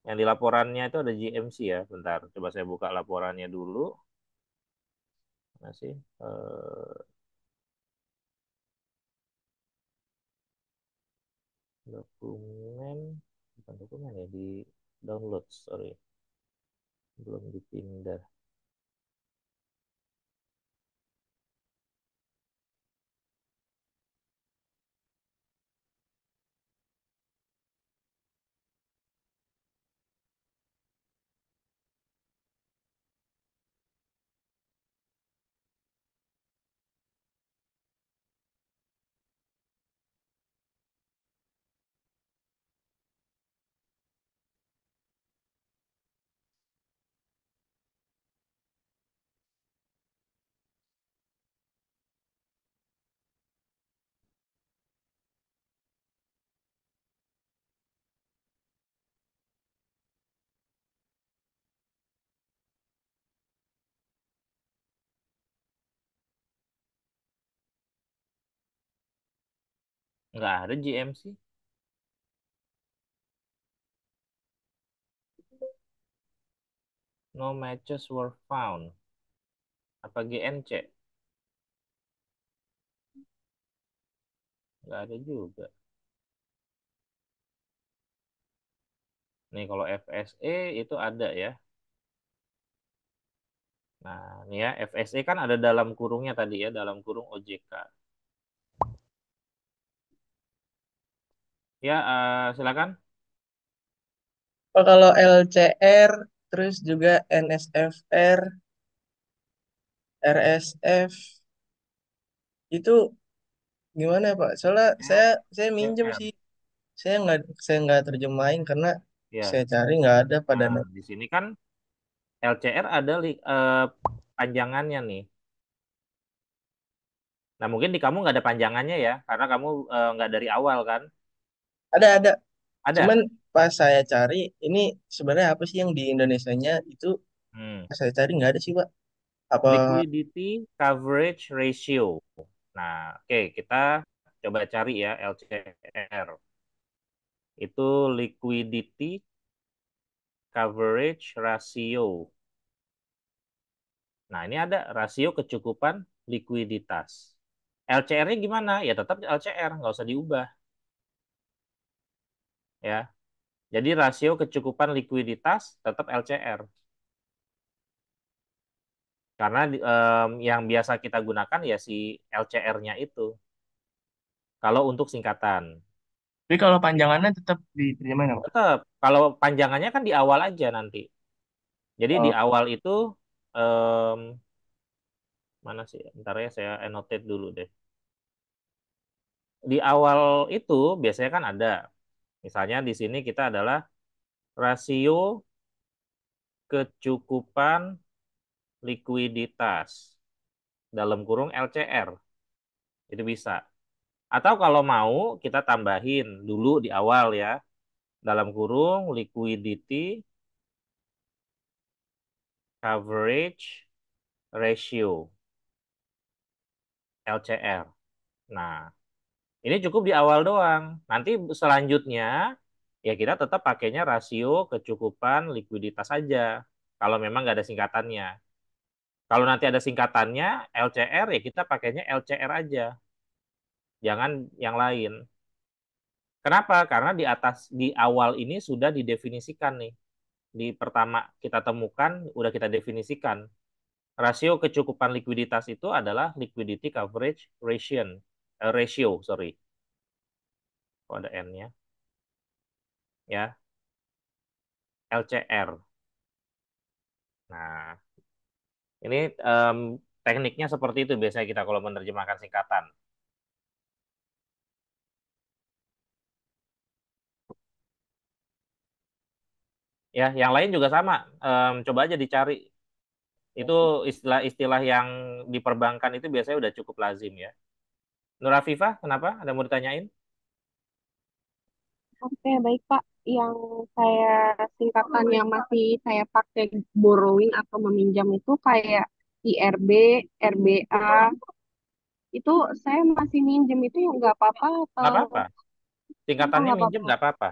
Yang di laporannya itu ada GMC ya. Bentar, coba saya buka laporannya dulu. Mana sih? Dokumen, bukan dokumen ya, di download, sorry. Belum dipindah. Nggak ada GMC. No matches were found. Apa GNC? Nggak ada juga. Nih kalau FSE itu ada ya. Nah, ini ya FSE kan ada dalam kurungnya tadi ya, dalam kurung OJK. Ya, silakan. Oh, kalau LCR, terus juga NSFR, RSF, itu gimana Pak? Soalnya saya minjem LCR. sih, saya nggak terjemahin karena Ya. saya cari nggak ada pada Nah, di sini kan LCR ada panjangannya nih. Nah, mungkin di kamu nggak ada panjangannya ya, karena kamu nggak dari awal kan? ada. Cuman Ada. pas saya cari ini sebenarnya apa sih yang di Indonesianya itu Hmm. pas saya cari nggak ada sih Pak. Apa Liquidity coverage ratio. Nah, oke, kita coba cari ya LCR. Itu liquidity coverage ratio. Nah, ini ada rasio kecukupan likuiditas. LCR-nya gimana? Ya tetap LCR, nggak usah diubah. Ya. Jadi rasio kecukupan likuiditas tetap LCR. Karena yang biasa kita gunakan ya si LCR-nya itu. Kalau untuk singkatan. tapi kalau panjangannya tetap diterjemahin apa? Tetap, kalau panjangannya kan di awal aja nanti. Jadi di Oh, awal itu, em, mana sih? Bentar ya, saya annotate dulu deh. Di awal itu biasanya kan ada. Misalnya di sini kita adalah rasio kecukupan likuiditas dalam kurung LCR. Itu bisa. Atau kalau mau kita tambahin dulu di awal ya, dalam kurung liquidity coverage ratio LCR. Nah, ini cukup di awal doang. Nanti selanjutnya ya kita tetap pakainya rasio kecukupan likuiditas saja. Kalau memang nggak ada singkatannya. Kalau nanti ada singkatannya LCR ya kita pakainya LCR aja. Jangan yang lain. Kenapa? Karena di awal ini sudah didefinisikan nih. Di pertama kita temukan udah kita definisikan. Rasio kecukupan likuiditas itu adalah liquidity coverage ratio, sorry. Kok ada N-nya? Ya, LCR. Nah, ini tekniknya seperti itu biasanya kita kalau menerjemahkan singkatan. Ya, yang lain juga sama. Coba aja dicari. Itu istilah-istilah yang di perbankan itu biasanya udah cukup lazim ya. Nur Afifah, kenapa? Ada mau ditanyain? Oke, baik Pak. Yang saya singkatan yang masih saya pakai borrowing atau meminjam itu kayak IRB, RBA, itu saya masih minjem itu ya nggak apa-apa Nggak atau apa-apa. oh, Tingkatannya nggak minjem apa-apa? nggak apa-apa.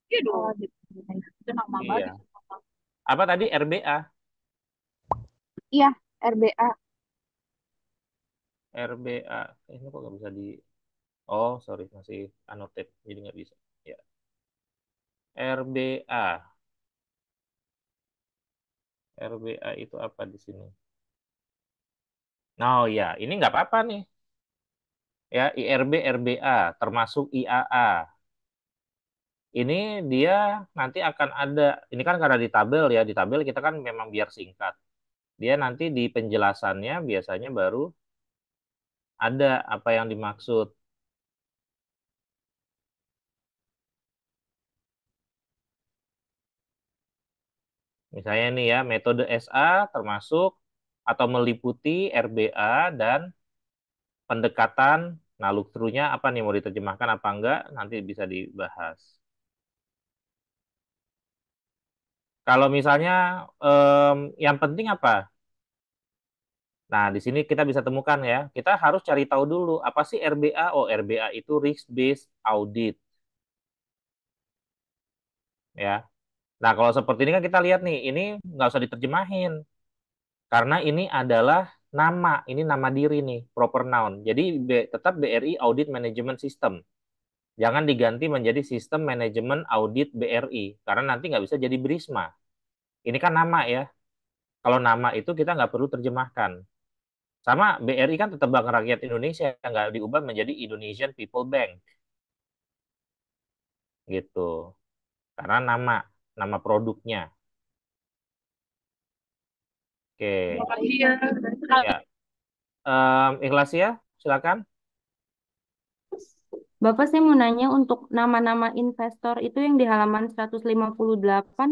Iya dong. Itu nama banget. Iya. Apa tadi RBA? Iya, RBA. RBA. Ini kok nggak bisa di... Oh, sorry. Masih annotate. Jadi nggak bisa. Ya. RBA. RBA itu apa di sini? Oh ya, ini nggak apa-apa nih. Ya, IRB, RBA, termasuk IAA. Ini dia nanti akan ada, ini kan karena di tabel ya, di tabel kita kan memang biar singkat. Dia nanti di penjelasannya biasanya baru ada apa yang dimaksud. Misalnya nih ya, metode SA termasuk atau meliputi RBA dan pendekatan, nah look through-nya apa nih, mau diterjemahkan apa enggak, nanti bisa dibahas. Kalau misalnya yang penting apa? Nah, di sini kita bisa temukan ya. Kita harus cari tahu dulu apa sih RBA? Oh, RBA itu risk based audit ya. Nah, kalau seperti ini kan kita lihat nih, ini nggak usah diterjemahin karena ini adalah nama, ini nama diri nih, proper noun. Jadi tetap BRI Audit Management System. Jangan diganti menjadi Sistem Manajemen Audit BRI karena nanti nggak bisa jadi BRISMA. Ini kan nama ya. Kalau nama itu kita nggak perlu terjemahkan. Sama BRI kan tetap Bank Rakyat Indonesia, nggak diubah menjadi Indonesian People Bank gitu. Karena nama produknya. Oke, Makasih ya. ya. Ikhlas ya, silakan. Bapak, saya mau nanya untuk nama-nama investor itu yang di halaman 158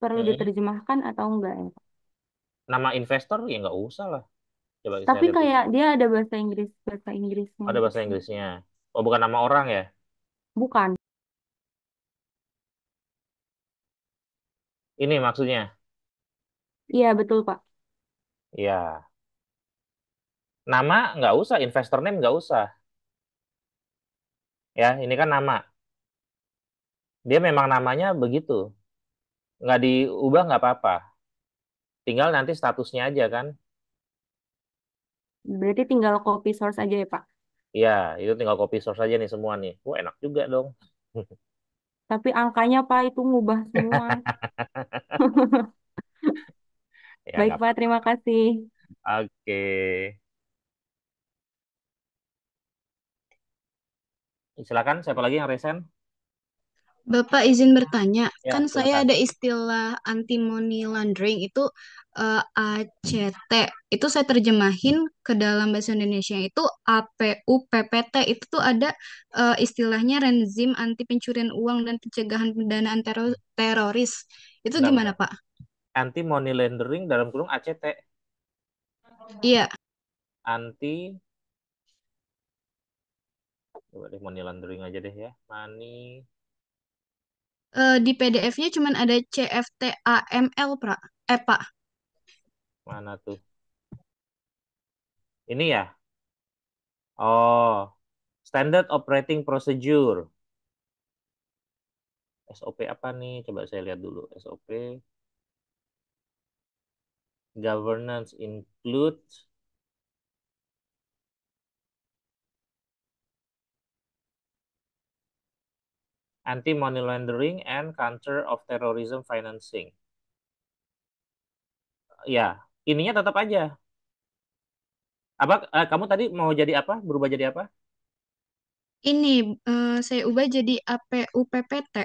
perlu Mm-mm. diterjemahkan atau enggak ya, Pak? Nama investor ya nggak usah lah. Coba saya Tapi lihat dulu. kayak dia ada bahasa Inggrisnya Ada gitu bahasa sih. Inggrisnya. Oh, bukan nama orang ya? Bukan. Ini maksudnya. Iya, betul, Pak. Ya, nama nggak usah, investor name nggak usah. Ya, ini kan nama. Dia memang namanya begitu. Nggak diubah nggak apa-apa. Tinggal nanti statusnya aja kan. Berarti tinggal copy source aja ya, Pak. Ya, itu tinggal copy source aja nih semua nih. Wah, enak juga dong. Tapi angkanya, Pak, itu ngubah semua. Ya, Baik, nggak Pak. apa-apa. Terima kasih. Oke. Silakan, siapa lagi yang resen? Bapak izin bertanya, Ya, kan saya silakan. ada istilah anti money laundering itu ACT. Itu saya terjemahin ke dalam bahasa Indonesia itu APUPPT. Itu tuh ada istilahnya rezim anti pencurian uang dan pencegahan pendanaan teroris. Itu Bentar, gimana, bentar. Pak? Anti money laundering dalam kurung ACT. Iya, Anti, coba deh money laundering aja deh ya. Money, di PDF-nya cuma ada CFTAML, Pak. Pak. mana tuh? Ini ya. Oh, Standard Operating Procedure. SOP apa nih? Coba saya lihat dulu. SOP. Governance include anti money laundering and counter of terrorism financing. Ya, ininya tetap aja. Apa kamu tadi mau jadi apa? Berubah jadi apa? Ini saya ubah jadi APUPPT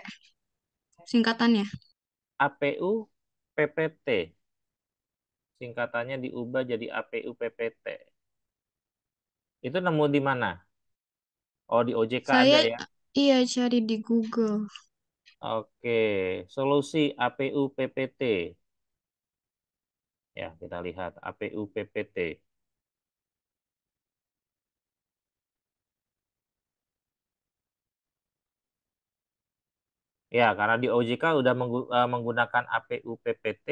singkatannya. APU PPT. Singkatannya diubah jadi APU PPT. Itu nemu di mana? Oh, di OJK Saya ada ya. iya cari di Google. Oke, solusi APU PPT. Ya, kita lihat APU PPT. Ya, karena di OJK udah menggunakan APU PPT.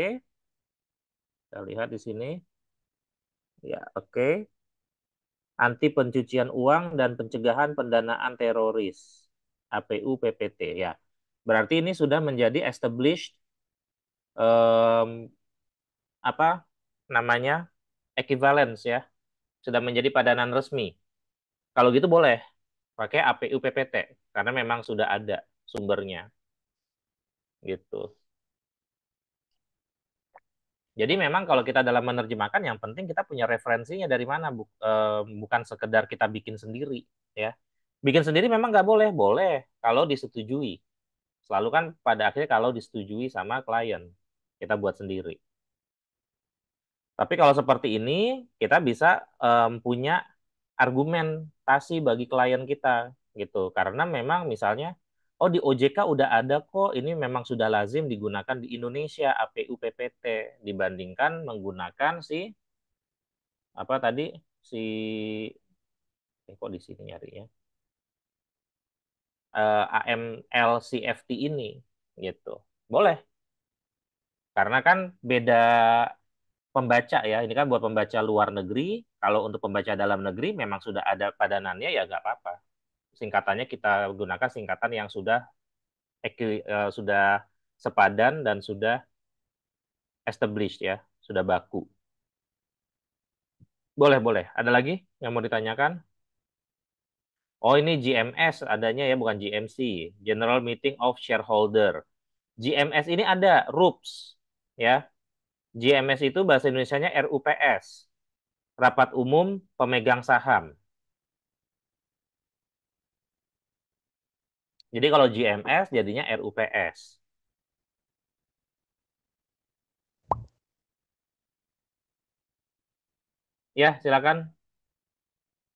Kita lihat di sini. Ya, oke. Anti pencucian uang dan pencegahan pendanaan teroris. APU PPT ya. Berarti ini sudah menjadi established apa namanya? Equivalence ya. Sudah menjadi padanan resmi. Kalau gitu boleh pakai APU PPT karena memang sudah ada sumbernya gitu. Jadi memang kalau kita dalam menerjemahkan yang penting kita punya referensinya dari mana, bukan sekedar kita bikin sendiri ya. Bikin sendiri memang nggak boleh, boleh kalau disetujui. Selalu kan pada akhirnya kalau disetujui sama klien kita buat sendiri. Tapi kalau seperti ini kita bisa punya argumentasi bagi klien kita gitu. Karena memang misalnya oh di OJK udah ada kok, ini memang sudah lazim digunakan di Indonesia APU PPT dibandingkan menggunakan si apa tadi si kok di sini nyari ya AML CFT ini gitu. Boleh karena kan beda pembaca ya. Ini kan buat pembaca luar negeri. Kalau untuk pembaca dalam negeri memang sudah ada padanannya ya nggak apa-apa. Singkatannya kita gunakan singkatan yang sudah sepadan dan sudah established ya, sudah baku. Boleh, boleh. Ada lagi yang mau ditanyakan? Oh, ini GMS adanya ya, bukan GMC. General Meeting of Shareholder. GMS ini ada RUPS ya. GMS itu bahasa Indonesianya RUPS. Rapat Umum Pemegang Saham. Jadi kalau GMS jadinya RUPS. Ya, silakan.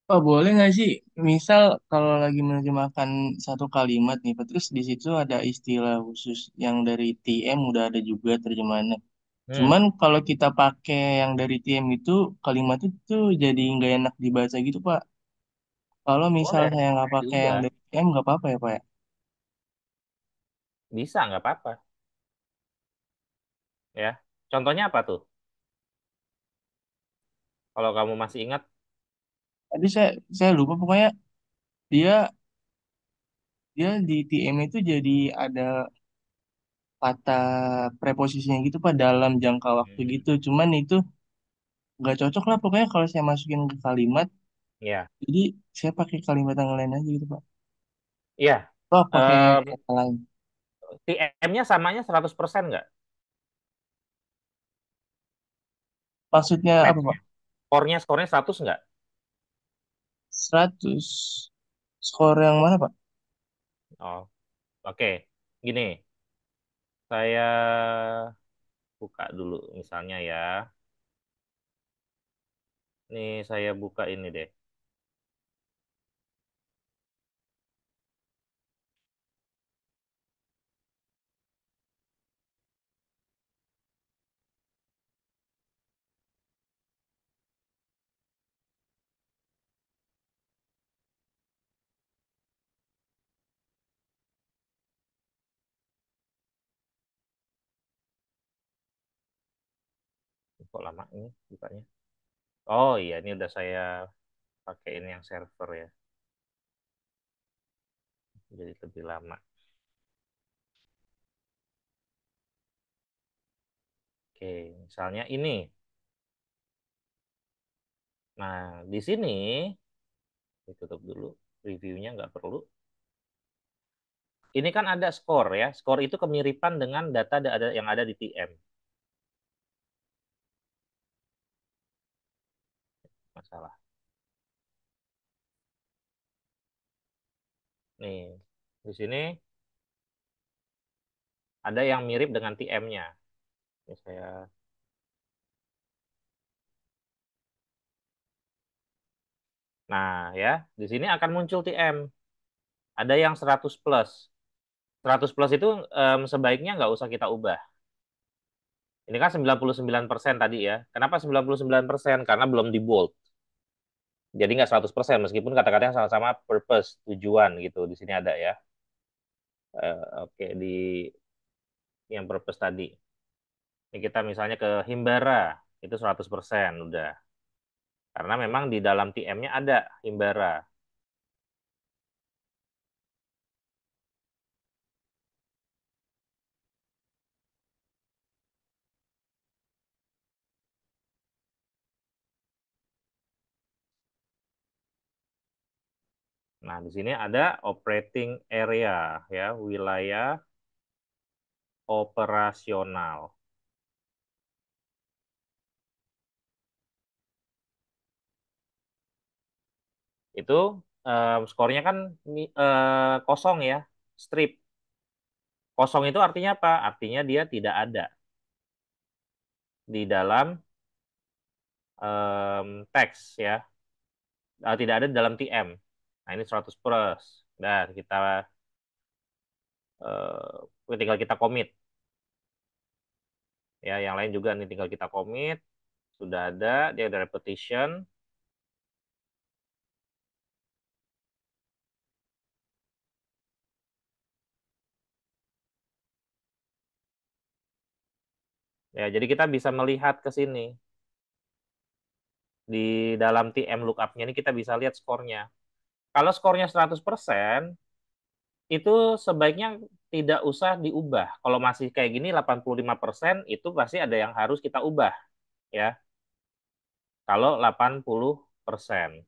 Pak, boleh nggak sih, misal kalau lagi menerjemahkan satu kalimat nih, Pak, terus di situ ada istilah khusus yang dari TM udah ada juga terjemahannya. Hmm, Cuman kalau kita pakai yang dari TM itu, kalimat itu jadi nggak enak dibaca gitu, Pak. Kalau misal boleh, saya nggak boleh pakai yang diubah. dari TM, nggak apa-apa ya, Pak ya? Bisa, nggak apa-apa. Ya, contohnya apa tuh? Kalau kamu masih ingat, Tadi saya lupa, pokoknya dia dia di TM itu jadi ada kata preposisinya gitu, Pak, dalam jangka waktu hmm, gitu. Cuman itu nggak cocok lah pokoknya kalau saya masukin ke kalimat. ya, Jadi saya pakai kalimat yang lain aja gitu, Pak. ya, Oh, pakai em, kata lain. TM-nya samanya 100% nggak? Maksudnya apa, Rate-nya. Pak? Skornya 100 nggak? 100. Skor yang mana, Pak? Oh, oke. Gini, saya buka dulu misalnya ya. Nih saya buka ini deh. Kok lama ini bukanya? Oh iya, ini udah saya pakai ini yang server ya. Jadi lebih lama. Oke, misalnya ini. Nah, di sini ditutup dulu. Reviewnya nggak perlu. Ini kan ada skor ya. Skor itu kemiripan dengan data yang ada di TM. Masalah. Nih, di sini ada yang mirip dengan TM-nya. Ini saya Nah, ya, di sini akan muncul TM. Ada yang 100 plus. 100 plus itu sebaiknya nggak usah kita ubah. Ini kan 99% tadi ya. Kenapa 99%? Karena belum di bold. Jadi nggak 100% meskipun kata-katanya sama-sama purpose, tujuan gitu. Di sini ada ya. Oke, di yang purpose tadi. Ini kita misalnya ke Himbara, itu 100% udah. Karena memang di dalam TM-nya ada Himbara. Nah, di sini ada operating area ya, wilayah operasional. Itu skornya kan kosong ya, strip. Kosong itu artinya apa? Artinya dia tidak ada di dalam teks ya. Tidak ada di dalam TM. Nah, ini 100 plus. Dan kita tinggal kita commit. Ya, yang lain juga nih tinggal kita commit. Sudah ada, dia ada repetition. Ya, jadi kita bisa melihat ke sini. Di dalam TM lookup-nya ini kita bisa lihat skornya. Kalau skornya 100%, itu sebaiknya tidak usah diubah. Kalau masih kayak gini 85%, itu pasti ada yang harus kita ubah ya. Kalau 80%.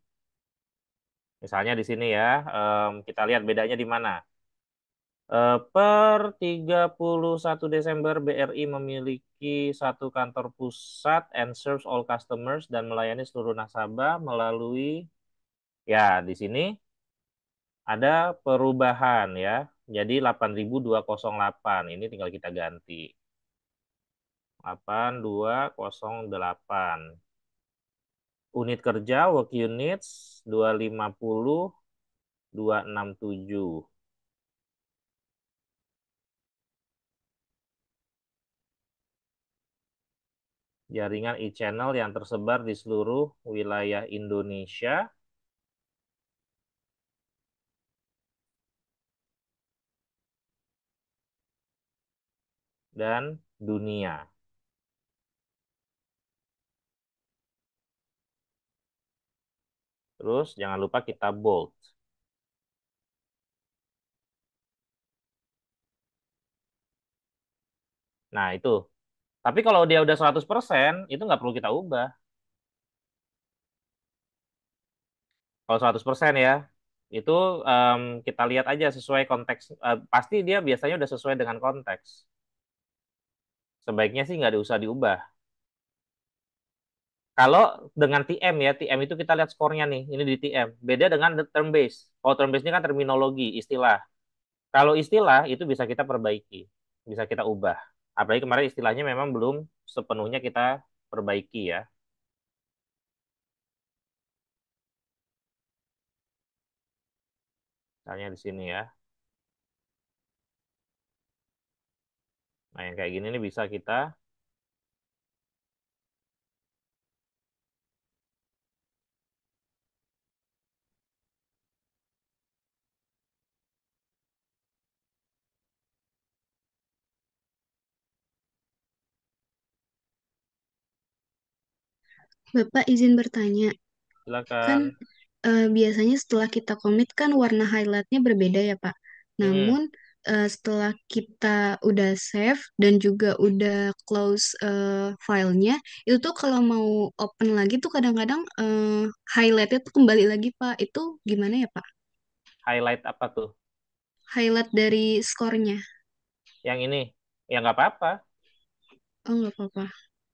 Misalnya di sini ya, kita lihat bedanya di mana. Per 31 Desember, BRI memiliki satu kantor pusat and serves all customers dan melayani seluruh nasabah melalui, ya di sini ada perubahan ya. Jadi 8.208 ini tinggal kita ganti. 8208. Unit kerja work units 250 267. Jaringan e-channel yang tersebar di seluruh wilayah Indonesia dan dunia. Terus jangan lupa kita bold. Nah, itu. Tapi kalau dia udah 100%, itu nggak perlu kita ubah. Kalau 100% ya, itu kita lihat aja sesuai konteks. Pasti dia biasanya udah sesuai dengan konteks. Sebaiknya sih nggak usah diubah. Kalau dengan TM ya, TM itu kita lihat skornya nih, ini di TM. Beda dengan term base. Kalau term base ini kan terminologi, istilah. Kalau istilah itu bisa kita perbaiki, bisa kita ubah. Apalagi kemarin istilahnya memang belum sepenuhnya kita perbaiki ya. Misalnya di sini ya. Nah, yang kayak gini nih bisa kita. Bapak izin bertanya, kan Silakan. biasanya setelah kita komit kan warna highlightnya berbeda ya Pak. Mm-mm. Namun setelah kita udah save dan juga udah close filenya, itu tuh kalau mau open lagi tuh kadang-kadang highlightnya tuh kembali lagi Pak. Itu gimana ya Pak? Highlight apa tuh? Highlight dari skornya. Yang ini. Ya nggak apa-apa. Oh nggak apa-apa.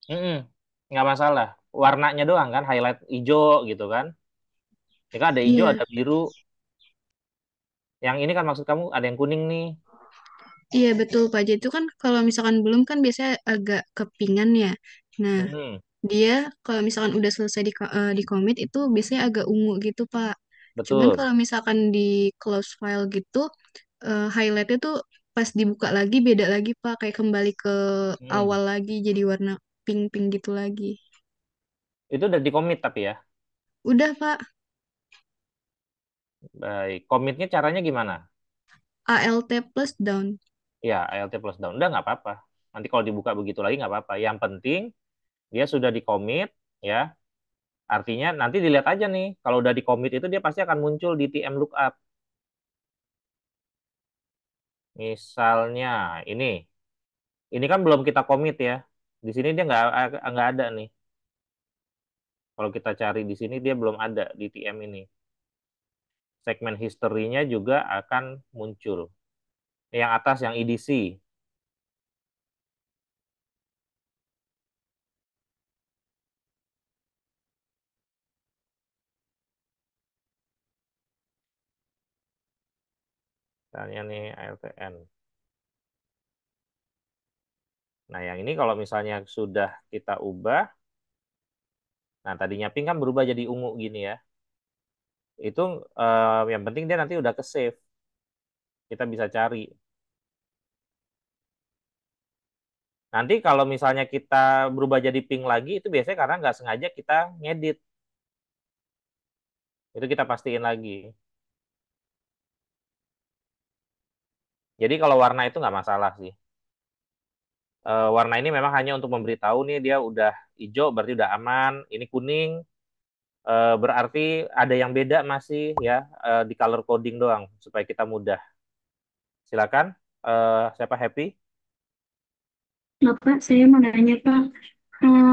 Mm-mm. Nggak masalah. Warnanya doang kan, highlight hijau gitu kan. Ini kan ada hijau, Iya, ada biru. Yang ini kan maksud kamu ada yang kuning nih. iya betul Pak. Jadi itu kan kalau misalkan belum kan biasanya agak kepingan ya. Nah, Mm-mm. dia kalau misalkan udah selesai di commit itu biasanya agak ungu gitu, Pak. Cuman Betul. kalau misalkan di close file gitu, highlightnya tuh pas dibuka lagi beda lagi Pak, kayak kembali ke Hmm. awal lagi jadi warna pink-pink gitu lagi. Itu udah di commit tapi ya. Udah Pak, Baik, commitnya caranya gimana? ALT plus down. Ya, ALT plus down. Udah nggak apa-apa. Nanti kalau dibuka begitu lagi nggak apa-apa. Yang penting dia sudah di commit, ya. Artinya nanti dilihat aja nih. Kalau udah di commit itu dia pasti akan muncul di TM lookup. Misalnya ini kan belum kita commit ya. Di sini dia nggak ada nih. Kalau kita cari di sini dia belum ada di TM ini. Segmen historinya juga akan muncul. Yang atas yang EDC. Misalnya nih ALTN. Nah, yang ini kalau misalnya sudah kita ubah, nah tadinya pink kan berubah jadi ungu gini ya. Itu yang penting dia nanti udah ke save. Kita bisa cari. Nanti kalau misalnya kita berubah jadi pink lagi, itu biasanya karena nggak sengaja kita ngedit. Itu kita pastiin lagi. Jadi kalau warna itu nggak masalah sih. Warna ini memang hanya untuk memberitahu nih dia udah hijau berarti udah aman. Ini kuning berarti ada yang beda masih ya di color coding doang supaya kita mudah. Silakan, siapa Happy? Bapak, saya mau nanya Pak,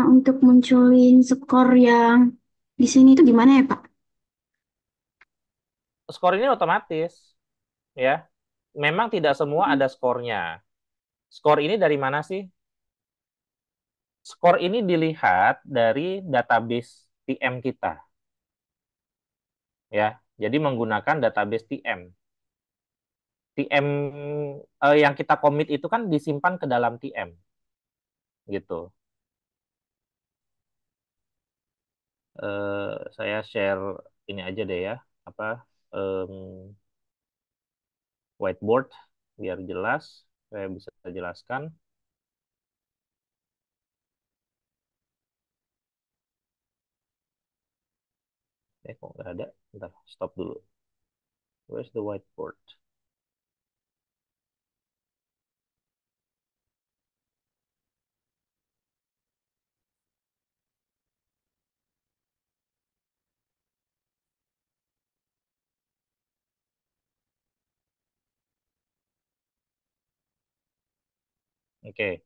untuk munculin skor yang di sini itu gimana ya Pak? Skor ini otomatis ya. Memang tidak semua ada skornya. Skor ini dari mana sih? Skor ini dilihat dari database TM kita ya. Jadi menggunakan database TM. TM yang kita commit itu kan disimpan ke dalam TM gitu. Saya share ini aja deh ya, apa em, whiteboard biar jelas. Saya bisa jelaskan. Kok nggak ada? Bentar, stop dulu. Where's the whiteboard? Oke,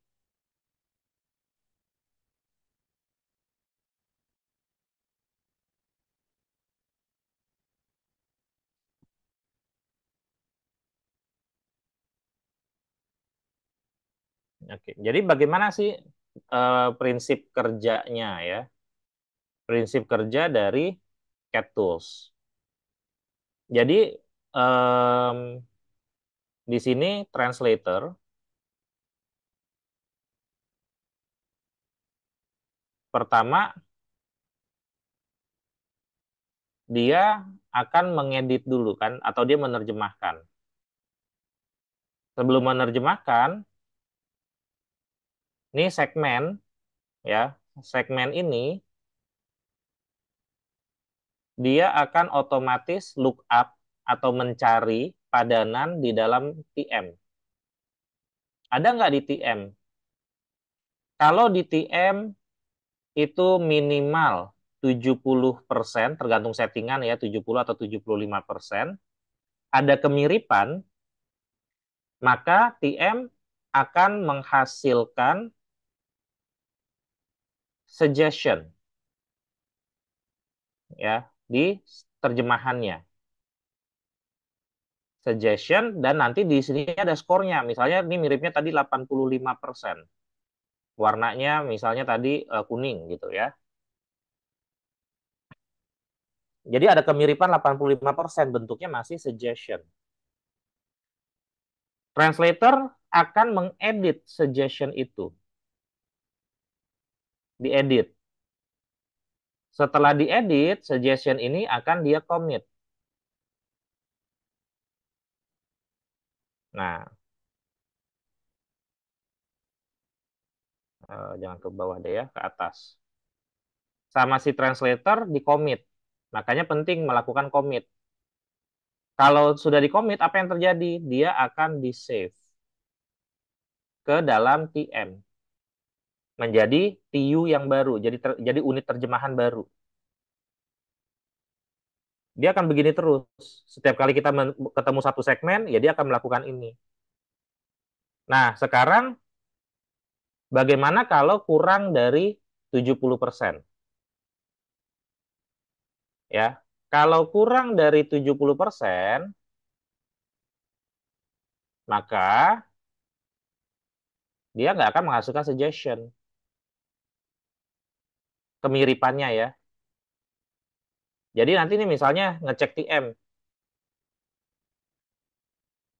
oke. Jadi bagaimana sih prinsip kerjanya ya? Prinsip kerja dari Cat Tools. Jadi em, di sini translator pertama dia akan mengedit dulu kan atau dia menerjemahkan. Sebelum menerjemahkan, ini segmen ya. Segmen ini dia akan otomatis look up atau mencari padanan di dalam TM. Ada nggak di TM? Kalau di TM itu minimal 70%, tergantung settingan ya, 70 atau 75%, ada kemiripan, maka TM akan menghasilkan suggestion ya di terjemahannya. Suggestion dan nanti di sini ada skornya. Misalnya ini miripnya tadi 85%. Warnanya misalnya tadi kuning gitu ya. Jadi ada kemiripan 85%, bentuknya masih suggestion. Translator akan mengedit suggestion itu. Diedit. Setelah diedit, suggestion ini akan dia commit. Nah, Jangan ke bawah deh ya, ke atas. Sama si translator di commit. Makanya penting melakukan commit. Kalau sudah di commit, apa yang terjadi? Dia akan di save ke dalam TM menjadi TU yang baru, jadi unit terjemahan baru. Dia akan begini terus. Setiap kali kita ketemu satu segmen, ya dia akan melakukan ini. Nah, sekarang bagaimana kalau kurang dari 70%? Ya, kalau kurang dari 70%, maka dia nggak akan menghasilkan suggestion. Kemiripannya ya. Jadi nanti nih misalnya ngecek TM.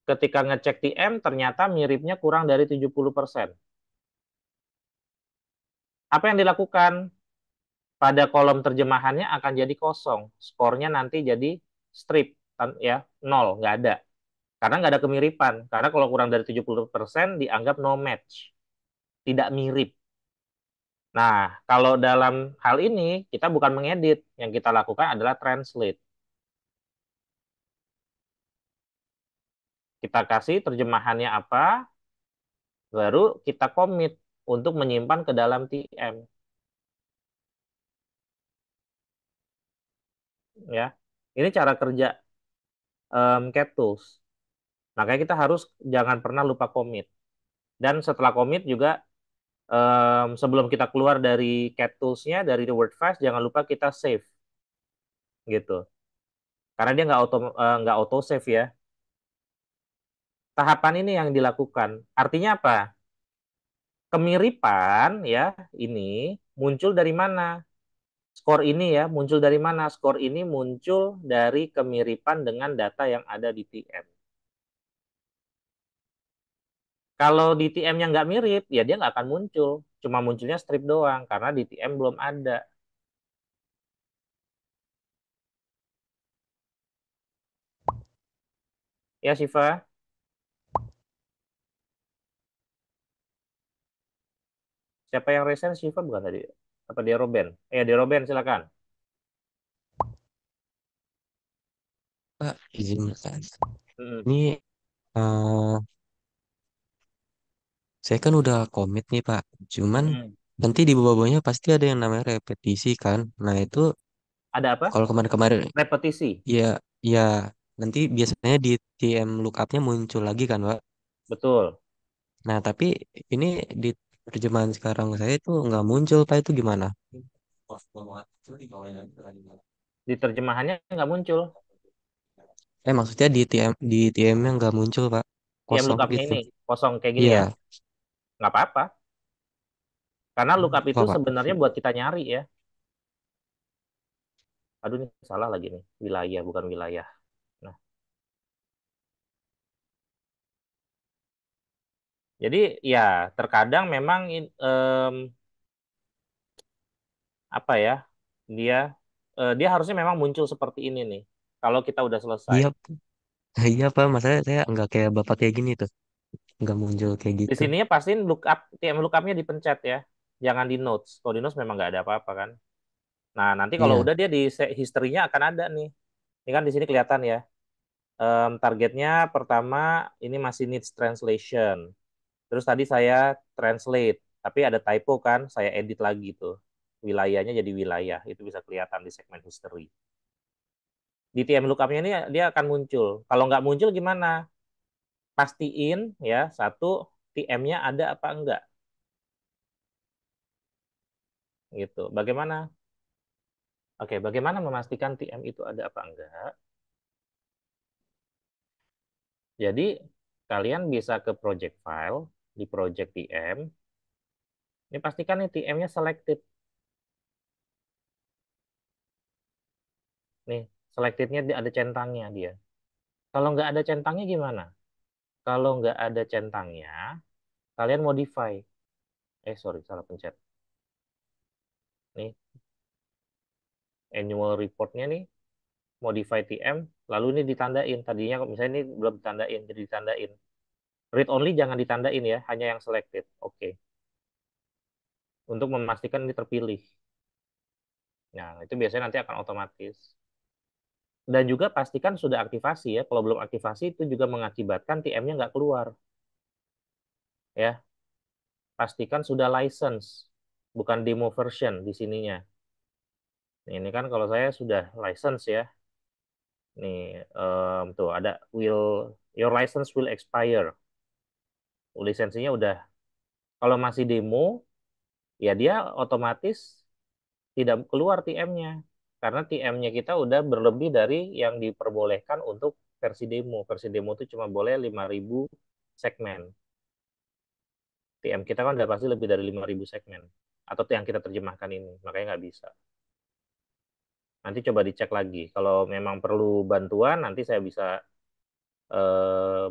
Ketika ngecek TM ternyata miripnya kurang dari 70%. Apa yang dilakukan? Pada kolom terjemahannya akan jadi kosong. Skornya nanti jadi strip ya, 0, nggak ada. Karena nggak ada kemiripan. Karena kalau kurang dari 70% dianggap no match. Tidak mirip. Nah, kalau dalam hal ini kita bukan mengedit, yang kita lakukan adalah translate. Kita kasih terjemahannya apa, baru kita commit untuk menyimpan ke dalam TM. Ya, ini cara kerja Cat Tools. Makanya kita harus jangan pernah lupa commit. Dan setelah commit juga sebelum kita keluar dari Cat Tools-nya, dari the WordFast, jangan lupa kita save gitu. Karena dia nggak auto save ya. Tahapan ini yang dilakukan. Artinya apa? Kemiripan ya ini muncul dari mana? Skor ini ya muncul dari mana? Skor ini muncul dari kemiripan dengan data yang ada di TM. Kalau di TM-nya nggak mirip, ya dia nggak akan muncul. Cuma munculnya strip doang, karena di TM belum ada. Ya, Siva? Siapa yang resen? Siva bukan tadi? Apa dia Roben? Dia Roben, silakan. Pak, izin Mas. Hmm. Ini saya kan udah komit nih Pak. Cuman Hmm. nanti di bawah-bawahnya pasti ada yang namanya repetisi kan. Nah itu Ada apa? kalau kemarin-kemarin Repetisi. ya ya nanti biasanya di TM lookupnya muncul lagi kan Pak. Betul. Nah tapi ini di terjemahan sekarang saya itu nggak muncul Pak, itu gimana? Di terjemahannya nggak muncul. Maksudnya di TM-nya nggak muncul Pak. TM Kosong lookupnya gitu. ini kosong kayak gini Iya. ya. Nggak apa-apa. Karena lookup Apa itu Pak? sebenarnya buat kita nyari ya. Aduh, ini salah lagi nih. Wilayah, bukan wilayah. Nah, jadi ya terkadang memang apa ya, dia dia harusnya memang muncul seperti ini nih. Kalau kita udah selesai. Iya, iya Pak. Masalahnya saya nggak kayak Bapak kayak gini tuh. Nggak muncul kayak Di gitu. sini ya pastiin TM lookupnya dipencet ya. Jangan di notes. Kalau di notes memang nggak ada apa-apa kan. Nah, nanti kalau Iya. udah dia di history-nya akan ada nih. Ini kan di sini kelihatan ya. Targetnya pertama ini masih needs translation. Terus tadi saya translate, tapi ada typo kan, saya edit lagi tuh. Wilayahnya jadi wilayah, itu bisa kelihatan di segmen history. Di TM lookupnya ini dia akan muncul. Kalau nggak muncul gimana? Pastiin ya, satu, TM-nya ada apa enggak. Gitu. Bagaimana? Oke, bagaimana memastikan TM itu ada apa enggak? Jadi, kalian bisa ke project file, di project TM. Ini pastikan nih TM-nya selected. Nih, selected-nya ada centangnya dia. Kalau nggak ada centangnya gimana? Kalau nggak ada centangnya, kalian modify. Sorry, salah pencet. Nih, annual report-nya nih, modify TM, lalu ini ditandain. Tadinya misalnya ini belum ditandain, jadi ditandain. Read only jangan ditandain ya, hanya yang selected. Oke. untuk memastikan ini terpilih. Nah, itu biasanya nanti akan otomatis. Dan juga pastikan sudah aktivasi ya. Kalau belum aktivasi itu juga mengakibatkan TM-nya nggak keluar. Ya, pastikan sudah license, bukan demo version di sininya. Ini kan kalau saya sudah license ya. Nih, tuh ada your license will expire. Lisensinya udah. Kalau masih demo, ya dia otomatis tidak keluar TM-nya. Karena TM-nya kita udah berlebih dari yang diperbolehkan untuk versi demo. Versi demo itu cuma boleh 5.000 segmen. TM kita kan udah pasti lebih dari 5.000 segmen. Atau yang kita terjemahkan ini. Makanya nggak bisa. Nanti coba dicek lagi. Kalau memang perlu bantuan, nanti saya bisa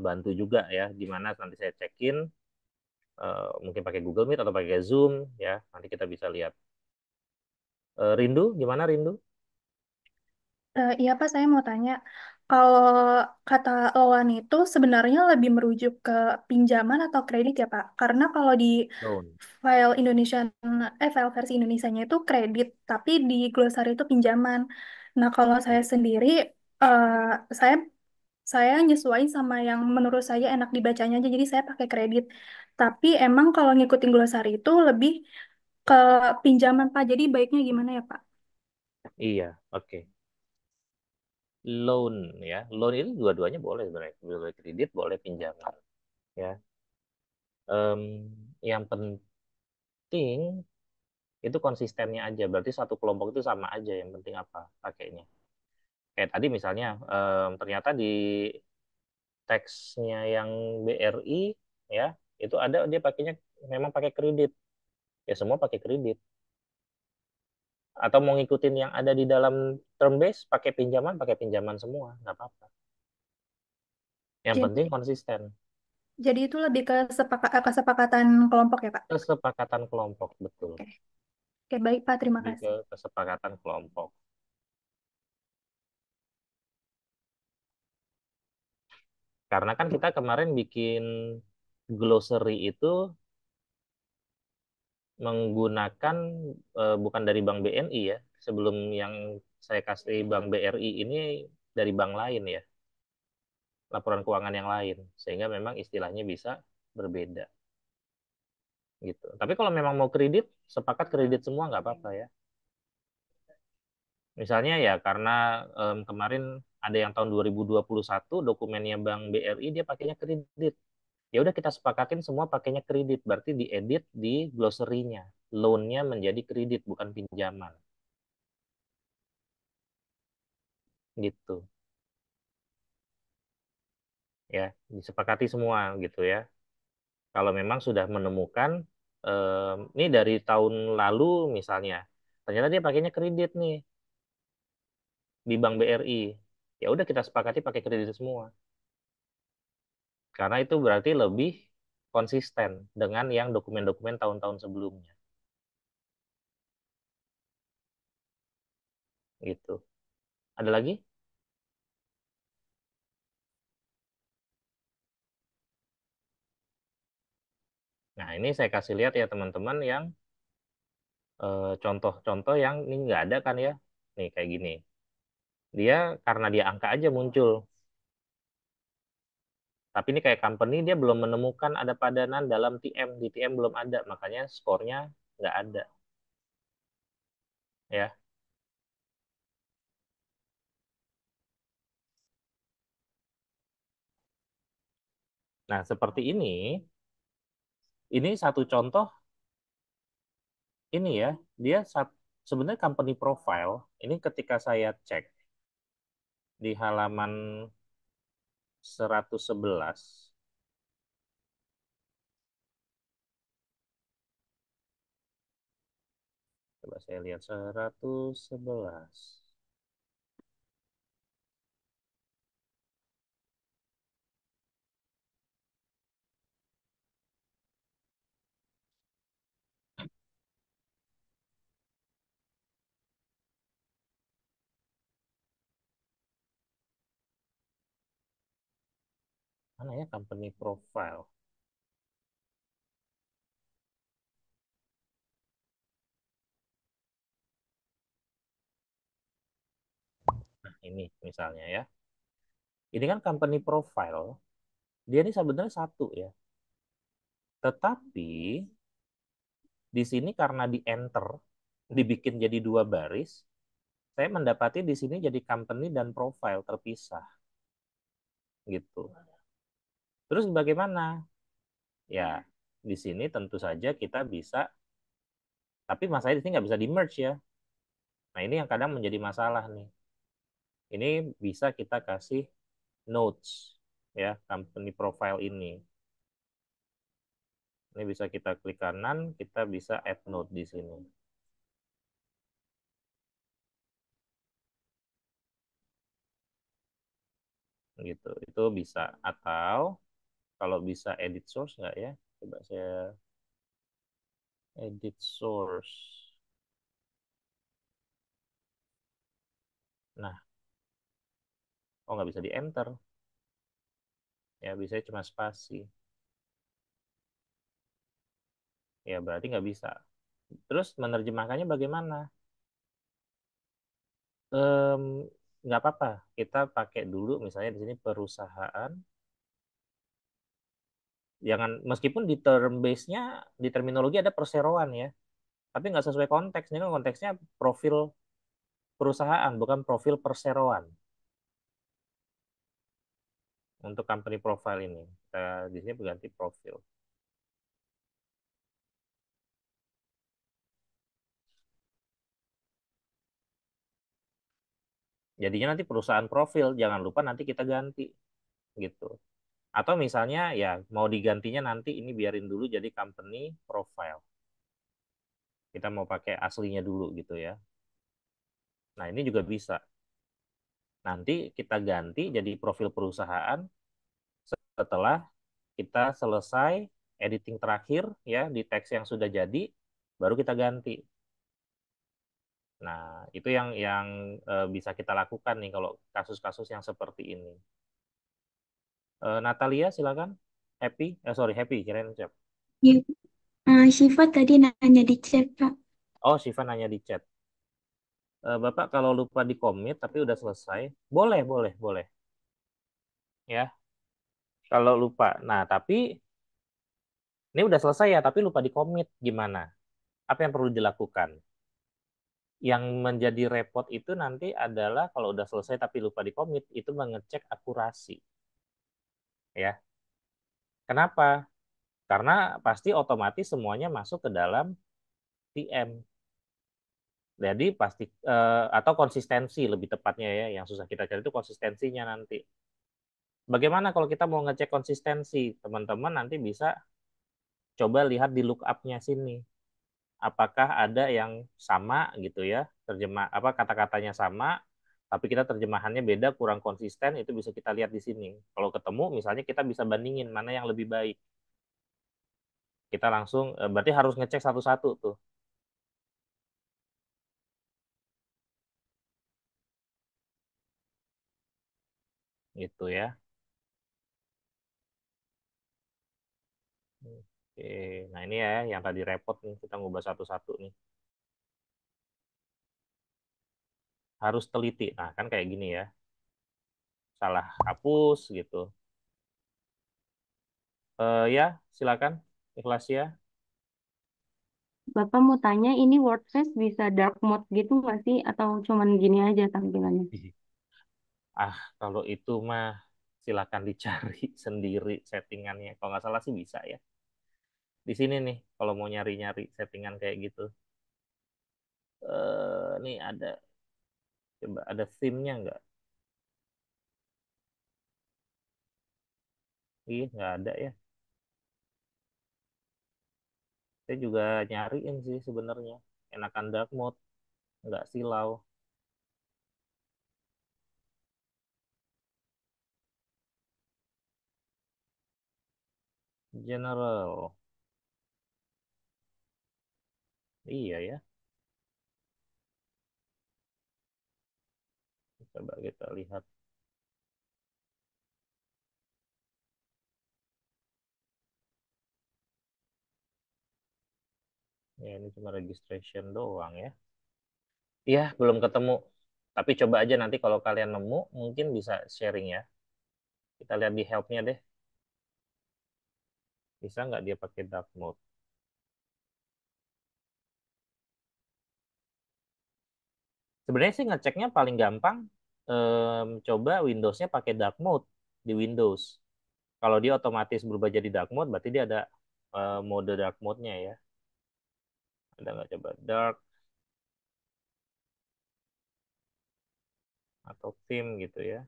bantu juga ya. Gimana nanti saya cekin. Mungkin pakai Google Meet atau pakai Zoom. Ya, nanti kita bisa lihat. Rindu, gimana Rindu? Iya Pak, saya mau tanya, kalau kata loan itu sebenarnya lebih merujuk ke pinjaman atau kredit ya Pak? Karena kalau di Loan. file Indonesia, file versi Indonesianya itu kredit, tapi di glosari itu pinjaman. Nah, kalau saya sendiri, eh, saya saya nyesuaiin sama yang menurut saya enak dibacanya aja, jadi saya pakai kredit. Tapi emang kalau ngikutin glosari itu lebih ke pinjaman Pak, jadi baiknya gimana ya Pak? Iya, oke. Loan ya. Loan itu dua-duanya boleh sebenarnya. Boleh kredit, boleh pinjaman. Ya. Em, yang penting itu konsistennya aja. Berarti satu kelompok itu sama aja. Yang penting apa pakainya. Kayak tadi misalnya ternyata di teksnya yang BRI ya itu ada dia pakainya memang pakai kredit. Ya semua pakai kredit. Atau mau ngikutin yang ada di dalam term base pakai pinjaman semua, nggak apa-apa. Yang Jadi, penting konsisten. jadi itu lebih ke kesepakatan kelompok ya Pak? Kesepakatan kelompok betul. Oke. Oke, baik Pak, terima Lebih ke kasih. kesepakatan kelompok. Karena kan kita kemarin bikin glossary itu menggunakan bukan dari Bank BNI ya. Sebelum yang saya kasih Bank BRI ini dari bank lain ya, laporan keuangan yang lain, sehingga memang istilahnya bisa berbeda gitu. Tapi kalau memang mau kredit, sepakat kredit semua nggak apa-apa ya. Misalnya ya karena kemarin ada yang tahun 2021 dokumennya Bank BRI dia pakainya kredit. Ya udah kita sepakatin semua pakainya kredit, berarti diedit di glossary-nya. Loan-nya menjadi kredit bukan pinjaman. Gitu. Ya, disepakati semua gitu ya. Kalau memang sudah menemukan ini dari tahun lalu misalnya, ternyata dia pakainya kredit nih di Bank BRI. Ya udah kita sepakati pakai kredit semua. Karena itu berarti lebih konsisten dengan yang dokumen-dokumen tahun-tahun sebelumnya. Gitu. Ada lagi? Nah, ini saya kasih lihat ya teman-teman yang contoh-contoh yang ini nggak ada kan ya. Nih kayak gini. Dia karena dia angka aja muncul. Tapi ini kayak company dia belum menemukan ada padanan dalam TM. Di TM belum ada, makanya skornya nggak ada. Ya. Nah, seperti ini satu contoh ini ya. Dia sebenarnya company profile. Ini ketika saya cek di halaman 111. Coba saya lihat 111. Mana ya company profile? ini misalnya ya. Ini kan company profile, dia ini sebenarnya satu ya. Tetapi di sini karena di enter, dibikin jadi dua baris, saya mendapati di sini jadi company dan profile terpisah gitu. Terus bagaimana? Ya, di sini tentu saja kita bisa, tapi masalahnya di sini nggak bisa di merge ya. Nah, ini yang kadang menjadi masalah nih. Ini bisa kita kasih notes ya, company profile ini. Ini bisa kita klik kanan, kita bisa add note di sini. Gitu, itu bisa. Atau kalau bisa edit source nggak ya? Coba saya edit source. Nah, oh nggak bisa di enter. Ya, bisa cuma spasi. Ya, berarti nggak bisa. Terus menerjemahkannya bagaimana? Em, nggak apa-apa. Kita pakai dulu misalnya di sini perusahaan. Jangan meskipun di term base-nya di terminologi ada perseroan ya, tapi nggak sesuai konteks. Ini kan konteksnya profil perusahaan, bukan profil perseroan untuk company profile ini. Kita di sini berganti profil. Jadinya nanti perusahaan profil, jangan lupa nanti kita ganti gitu. Atau misalnya ya mau digantinya nanti ini biarin dulu jadi company profile. Kita mau pakai aslinya dulu gitu ya. Nah, ini juga bisa. Nanti kita ganti jadi profil perusahaan setelah kita selesai editing terakhir ya di teks yang sudah jadi, baru kita ganti. Nah, itu yang bisa kita lakukan nih kalau kasus-kasus yang seperti ini. Natalia, silakan. Happy, sorry Happy, kirain siapa? Ya, Syifa tadi nanya di chat, Pak. Oh, Siva nanya di chat. Bapak kalau lupa di commit tapi udah selesai, boleh, boleh, boleh. Ya, kalau lupa. Nah, tapi ini udah selesai ya, tapi lupa di commit gimana? Apa yang perlu dilakukan? Yang menjadi repot itu nanti adalah kalau udah selesai tapi lupa di commit, itu mengecek akurasi. Ya, kenapa? Karena pasti otomatis semuanya masuk ke dalam TM. Jadi pasti atau konsistensi lebih tepatnya ya, yang susah kita cari itu konsistensinya nanti. Bagaimana kalau kita mau ngecek konsistensi? Teman-teman nanti bisa coba lihat di lookup-nya sini. Apakah ada yang sama gitu ya, terjemah apa kata-katanya sama, tapi kita terjemahannya beda, kurang konsisten, itu bisa kita lihat di sini. Kalau ketemu, misalnya kita bisa bandingin mana yang lebih baik. Kita langsung, berarti harus ngecek satu-satu tuh, gitu ya. Oke, nah ini ya yang tadi repot nih, kita ngubah satu-satu nih. Harus teliti. Nah, kan kayak gini ya. Salah hapus gitu. Ya, silakan. Ikhlas ya. Bapak mau tanya ini WordPress bisa dark mode gitu nggak sih? Atau cuman gini aja tampilannya? Ah, kalau itu mah silakan dicari sendiri settingannya. Kalau nggak salah sih bisa ya. Di sini nih, kalau mau nyari-nyari settingan kayak gitu. Nih ada, coba ada theme-nya nggak? Ih, nggak ada ya. Saya juga nyariin sih sebenarnya. Enakan dark mode, nggak silau. General. Iya ya. Coba kita lihat. Ya, ini cuma registration doang ya. Iya, belum ketemu. Tapi coba aja nanti kalau kalian nemu, mungkin bisa sharing ya. Kita lihat di help-nya deh. Bisa nggak dia pakai dark mode? Sebenarnya sih ngeceknya paling gampang, coba Windows-nya pakai dark mode di Windows. Kalau dia otomatis berubah jadi dark mode, berarti dia ada mode dark mode-nya ya. Ada nggak coba dark atau theme gitu ya.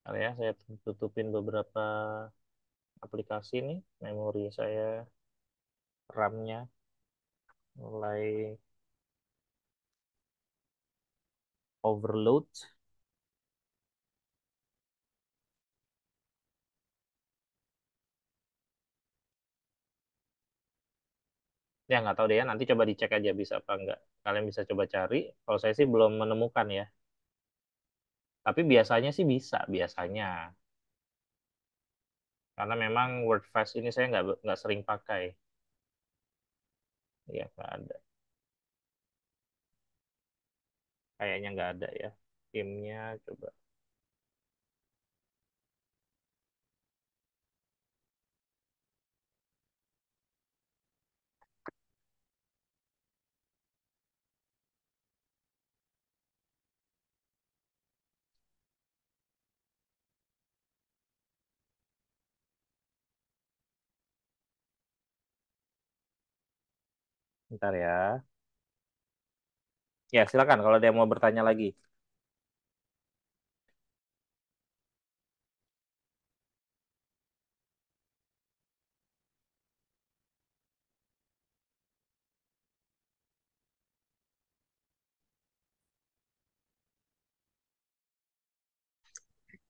Nah, ya, saya tutupin beberapa aplikasi nih, memori saya, RAM-nya mulai overload. Ya nggak tahu deh ya, nanti coba dicek aja bisa apa enggak. Kalian bisa coba cari. Kalau saya sih belum menemukan ya. Tapi biasanya sih bisa, biasanya. Karena memang WordFast ini saya nggak sering pakai. Ya nggak ada. Kayaknya nggak ada ya. Timnya coba. Bentar ya. Ya silakan kalau ada yang mau bertanya lagi.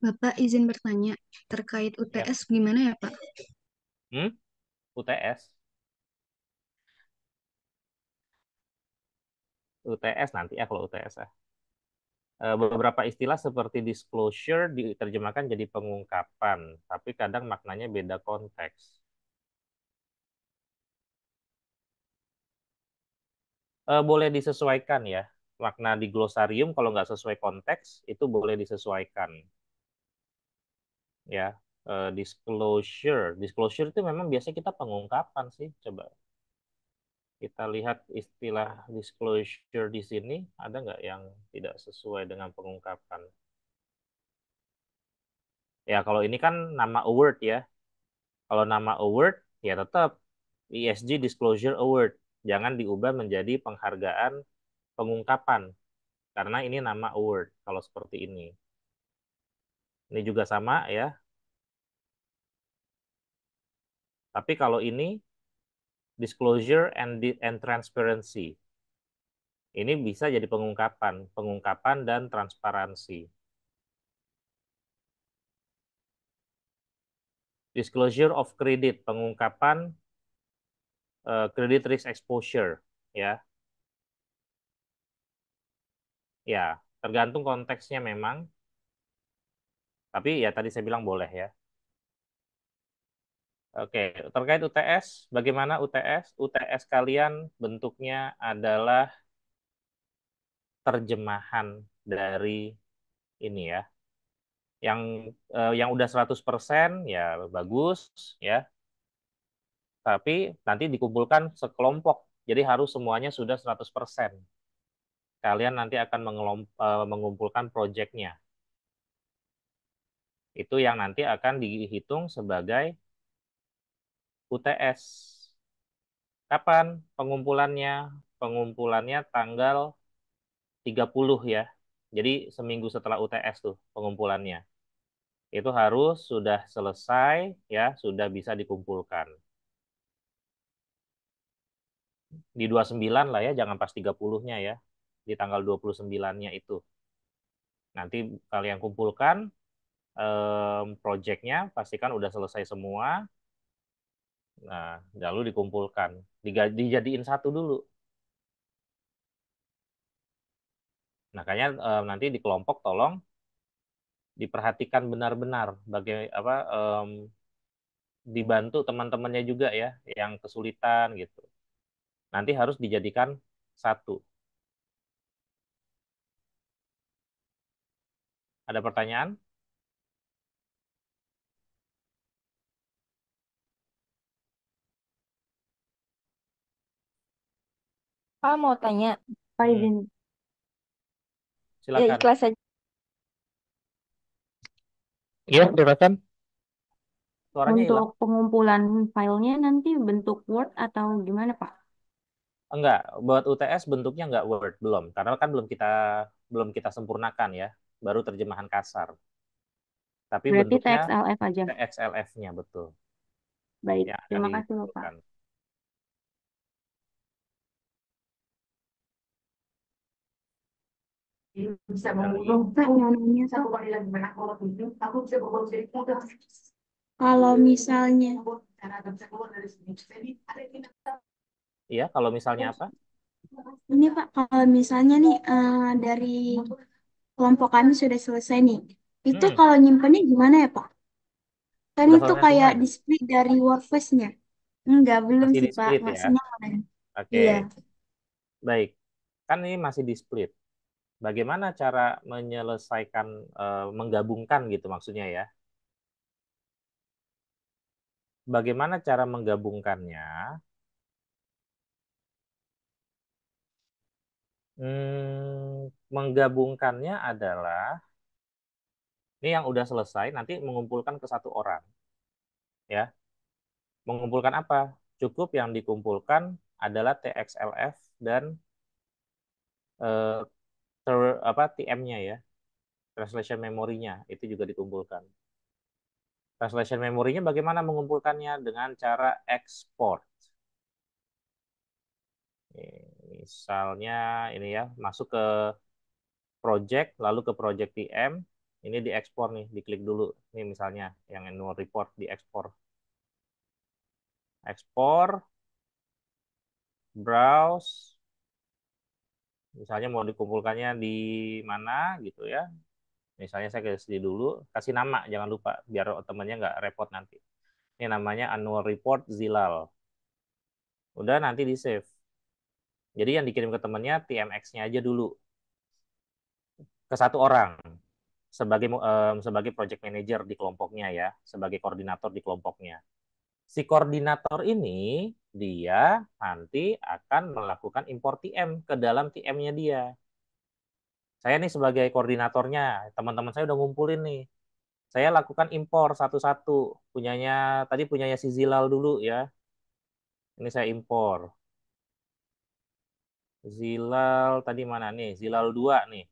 Bapak izin bertanya terkait Ya. UTS gimana ya Pak? UTS. UTS nanti ya kalau UTS ya. Beberapa istilah seperti disclosure diterjemahkan jadi pengungkapan, tapi kadang maknanya beda konteks. Boleh disesuaikan ya. Makna di glosarium kalau nggak sesuai konteks itu boleh disesuaikan. Ya, disclosure itu memang biasanya kita pengungkapan sih. Coba kita lihat istilah disclosure di sini ada nggak yang tidak sesuai dengan pengungkapan? Ya, kalau ini kan nama award ya. Kalau nama award ya tetap ESG Disclosure Award. Jangan diubah menjadi penghargaan pengungkapan karena ini nama award kalau seperti ini. Ini juga sama ya. Tapi kalau ini disclosure and transparency. Ini bisa jadi pengungkapan dan transparansi. Disclosure of credit, pengungkapan credit risk exposure, ya. Ya, tergantung konteksnya memang. Tapi ya tadi saya bilang boleh ya. Oke, terkait UTS, bagaimana UTS? UTS kalian bentuknya adalah terjemahan dari ini ya. Yang udah 100% ya bagus ya. Tapi nanti dikumpulkan sekelompok. Jadi harus semuanya sudah 100%. Kalian nanti akan mengumpulkan proyeknya. Itu yang nanti akan dihitung sebagai UTS. Kapan pengumpulannya? Pengumpulannya tanggal 30 ya. Jadi seminggu setelah UTS tuh pengumpulannya. Itu harus sudah selesai ya, sudah bisa dikumpulkan. Di 29 lah ya, jangan pas 30-nya ya. Di tanggal 29-nya itu. Nanti kalian kumpulkan proyeknya, pastikan udah selesai semua. Nah, lalu dikumpulkan. Dijadiin satu dulu. Makanya nanti di kelompok tolong diperhatikan benar-benar dibantu teman-temannya juga ya yang kesulitan gitu. Nanti harus dijadikan satu. Ada pertanyaan? Mau tanya, Pak Hmm, izin. Ya silakan. ikhlas aja. Iya, silakan. Suaranya Untuk hilang. pengumpulan filenya nanti bentuk Word atau gimana, Pak? Enggak, buat UTS bentuknya enggak Word belum, karena kan belum kita sempurnakan ya, baru terjemahan kasar. Tapi Berarti bentuknya TXLF aja. TXLF-nya betul, Baik, yang akan terima kasih loh, Pak. dikumpulkan. Bisa Ada lagi? mengurung nanya satu kali lagi aku bisa berubah jadi mudah. Kalau misalnya Iya, kalau misalnya apa? ini Pak, kalau misalnya nih dari kelompok kami sudah selesai nih, itu Hmm, kalau nyimpennya gimana ya Pak? Kan udah itu selesai semua kayak ini? di split dari workplace-nya. Enggak, belum Masih sih di Pak, split ya? maksudnya mana? Oke, Iya. baik. Kan ini masih di split. Bagaimana cara menyelesaikan, menggabungkan gitu maksudnya ya? Bagaimana cara menggabungkannya? Menggabungkannya adalah ini yang udah selesai nanti mengumpulkan ke satu orang ya. Mengumpulkan apa? Cukup yang dikumpulkan adalah TXLF dan eh, TM-nya ya, translation memorinya itu juga dikumpulkan. Translation memorinya bagaimana mengumpulkannya? Dengan cara ekspor. Misalnya ini ya, masuk ke project, lalu ke project TM, ini diekspor nih, diklik dulu. Ini misalnya yang annual report diekspor. Ekspor, browse, misalnya mau dikumpulkannya di mana gitu ya. Misalnya saya kasih dulu, kasih nama, jangan lupa, biar temannya nggak repot nanti. Ini namanya annual report Zilal. Udah nanti di save. Jadi yang dikirim ke temannya TMX-nya aja dulu ke satu orang sebagai project manager di kelompoknya ya, sebagai koordinator di kelompoknya. Si koordinator ini dia nanti akan melakukan import TM ke dalam TM-nya dia. Saya nih sebagai koordinatornya, teman-teman saya udah ngumpulin nih. Saya lakukan impor satu-satu. Tadi punyanya si Zilal dulu ya. Ini saya impor. Zilal tadi mana nih? Zilal 2 nih.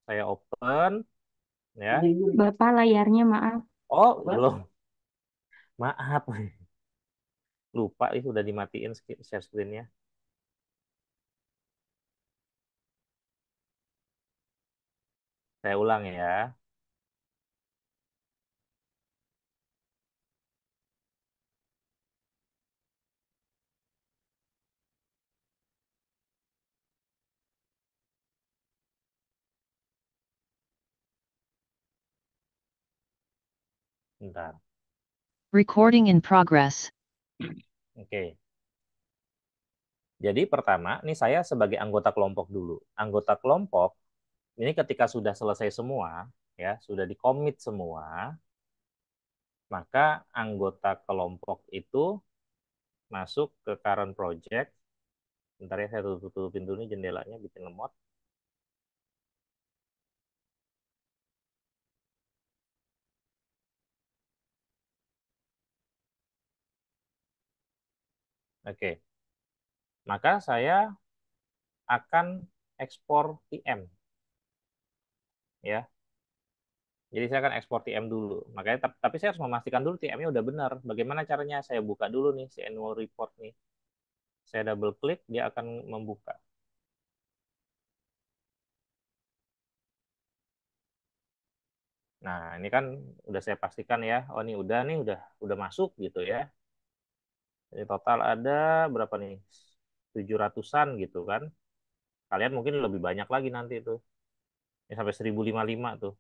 Saya open ya. Bapak layarnya maaf. Oh, belum. Maaf. Lupa nih udah dimatiin share screen-nya. Saya ulang ya. Bentar. Recording in progress. Oke. Jadi pertama, ini saya sebagai anggota kelompok dulu. Anggota kelompok ini ketika sudah selesai semua, ya sudah dikomit semua, maka anggota kelompok itu masuk ke current project. Bentar ya, saya tutupin dulu nih jendelanya, bikin lemot. Oke, maka saya akan ekspor TM, ya. Jadi saya akan ekspor TM dulu. Makanya, tapi saya harus memastikan dulu TM-nya udah benar. Bagaimana caranya? Saya buka dulu nih si annual report nih. Saya double klik, dia akan membuka. Nah, ini kan udah saya pastikan ya. Oh, ini udah masuk gitu ya. Jadi total ada berapa nih? 700-an gitu kan. Kalian mungkin lebih banyak lagi nanti tuh. Ya, sampai 1055 tuh.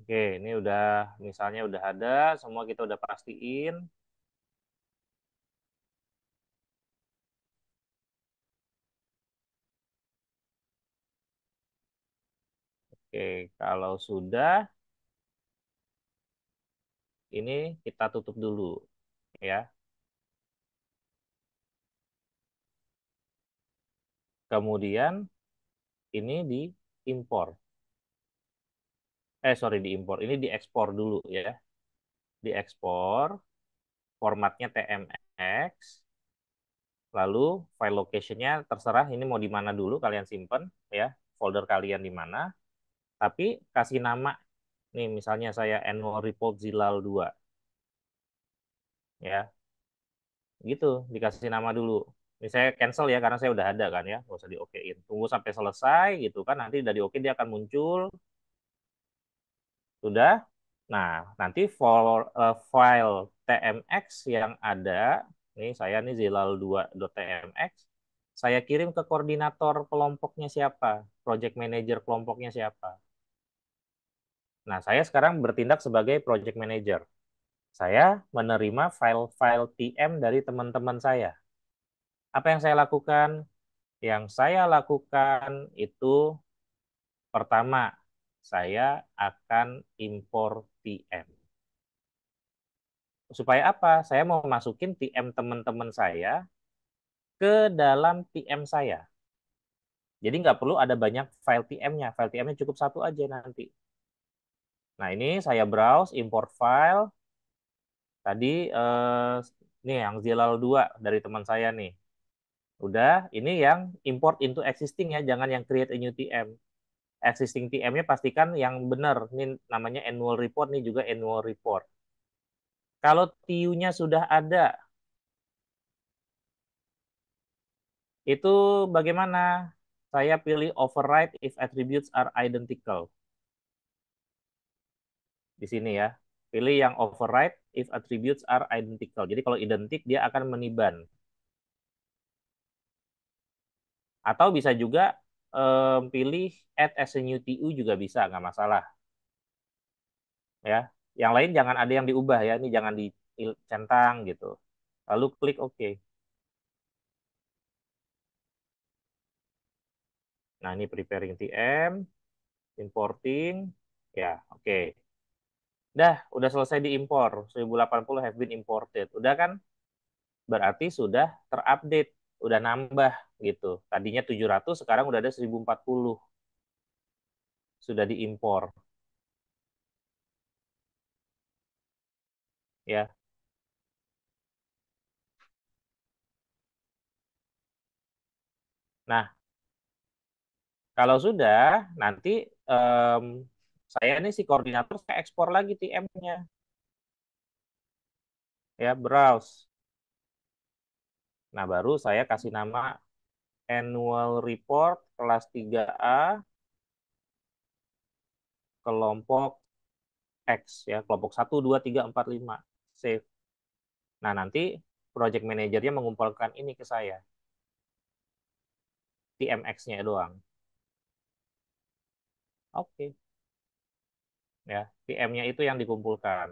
Oke, ini udah misalnya udah ada, semua kita udah pastiin. Oke, kalau sudah, ini kita tutup dulu ya. Kemudian ini diimpor. Sorry, diimpor. Ini diekspor dulu ya. Diekspor, formatnya TMX. Lalu file location-nya terserah ini mau di mana dulu kalian simpen ya. Folder kalian di mana. Tapi kasih nama, nih misalnya saya annual report Zilal 2. Ya, gitu. Dikasih nama dulu. Ini saya cancel ya karena saya udah ada kan ya. Nggak usah di okein. Tunggu sampai selesai gitu kan. Nanti udah di oke dia akan muncul. Sudah. Nah, nanti file TMX yang ada, nih saya nih zilal2.tmx, saya kirim ke koordinator kelompoknya siapa, project manager kelompoknya siapa. Nah, saya sekarang bertindak sebagai project manager. Saya menerima file-file TM dari teman-teman saya. Apa yang saya lakukan? Yang saya lakukan itu pertama, saya akan impor TM. Supaya apa? Saya mau masukin TM teman-teman saya ke dalam TM saya. Jadi nggak perlu ada banyak file TM-nya. File TM-nya cukup satu aja nanti. Nah, ini saya browse, import file. Tadi, nih yang Zilal 2 dari teman saya nih. Udah, ini yang import into existing ya, jangan yang create a new TM. Existing TM-nya pastikan yang benar. Ini namanya annual report, nih juga annual report. Kalau TU-nya sudah ada, itu bagaimana? Saya pilih override if attributes are identical. Di sini ya. Pilih yang override if attributes are identical. Jadi kalau identik dia akan meniban. Atau bisa juga pilih add as a new TU juga bisa, nggak masalah. Ya. Yang lain jangan ada yang diubah ya. Ini jangan dicentang gitu. Lalu klik OK. Nah, ini preparing TM, importing. Ya, oke. Udah selesai diimpor. 1080 have been imported. Udah kan? Berarti sudah terupdate, udah nambah gitu. Tadinya 700, sekarang udah ada 1040. Sudah diimpor. Ya. Nah, kalau sudah, nanti saya nih si koordinator saya ekspor lagi TM-nya. Ya, browse. Nah, baru saya kasih nama annual report kelas 3A kelompok X ya, kelompok 1 2 3 4 5. Save. Nah, nanti project manajernya mengumpulkan ini ke saya. TMX-nya doang. Oke. Ya, TM-nya itu yang dikumpulkan.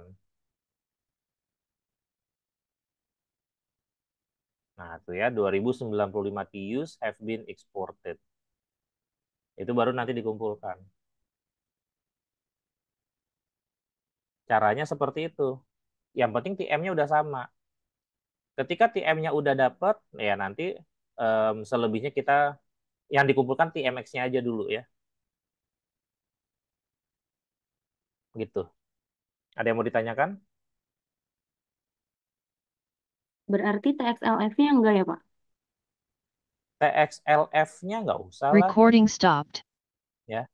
Nah, itu ya 2095 TUs have been exported. Itu baru nanti dikumpulkan. Caranya seperti itu. Yang penting TM-nya udah sama. Ketika TM-nya udah dapet, ya nanti selebihnya kita yang dikumpulkan TMX-nya aja dulu ya. Gitu. Ada yang mau ditanyakan? Berarti TXLF-nya enggak ya, Pak? TXLF-nya nggak usah lah. Recording stopped. Ya.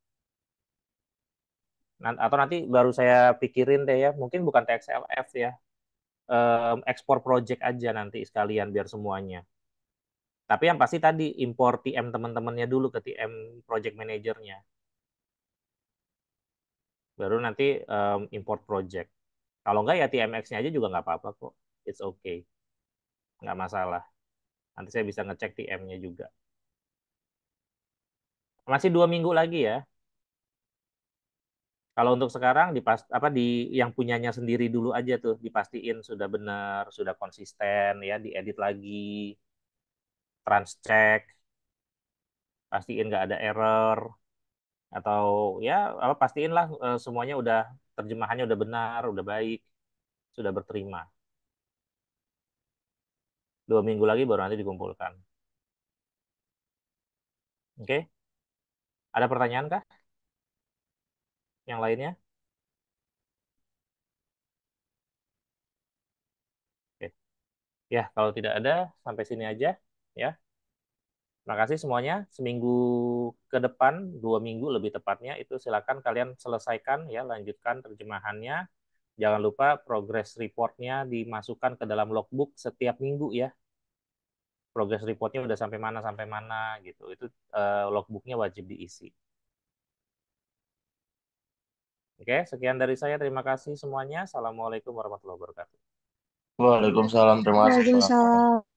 Atau nanti baru saya pikirin deh ya. Mungkin bukan TXLF ya. Ekspor project aja nanti sekalian biar semuanya. Tapi yang pasti tadi impor TM teman-temannya dulu ke TM project manajernya. Baru nanti import project. Kalau enggak ya TMX-nya aja juga nggak apa-apa kok. It's okay. nggak masalah. Nanti saya bisa ngecek TM-nya juga. Masih 2 minggu lagi ya. Kalau untuk sekarang di yang punyanya sendiri dulu aja tuh dipastiin sudah benar, sudah konsisten ya, diedit lagi, transcheck, pastiin nggak ada error atau ya apa pastiin lah semuanya udah terjemahannya udah benar, udah baik, sudah berterima. 2 minggu lagi baru nanti dikumpulkan. Oke, ada pertanyaan kah? Yang lainnya? Oke. Ya, kalau tidak ada sampai sini aja ya. Terima kasih semuanya. Seminggu ke depan, 2 minggu lebih tepatnya, itu silakan kalian selesaikan ya, lanjutkan terjemahannya. Jangan lupa progress reportnya dimasukkan ke dalam logbook setiap minggu ya. Progress reportnya udah sampai mana gitu. Itu logbooknya wajib diisi. Oke, sekian dari saya. Terima kasih semuanya. Assalamualaikum warahmatullahi wabarakatuh. Waalaikumsalam, terima kasih Pak. Waalaikumsalam.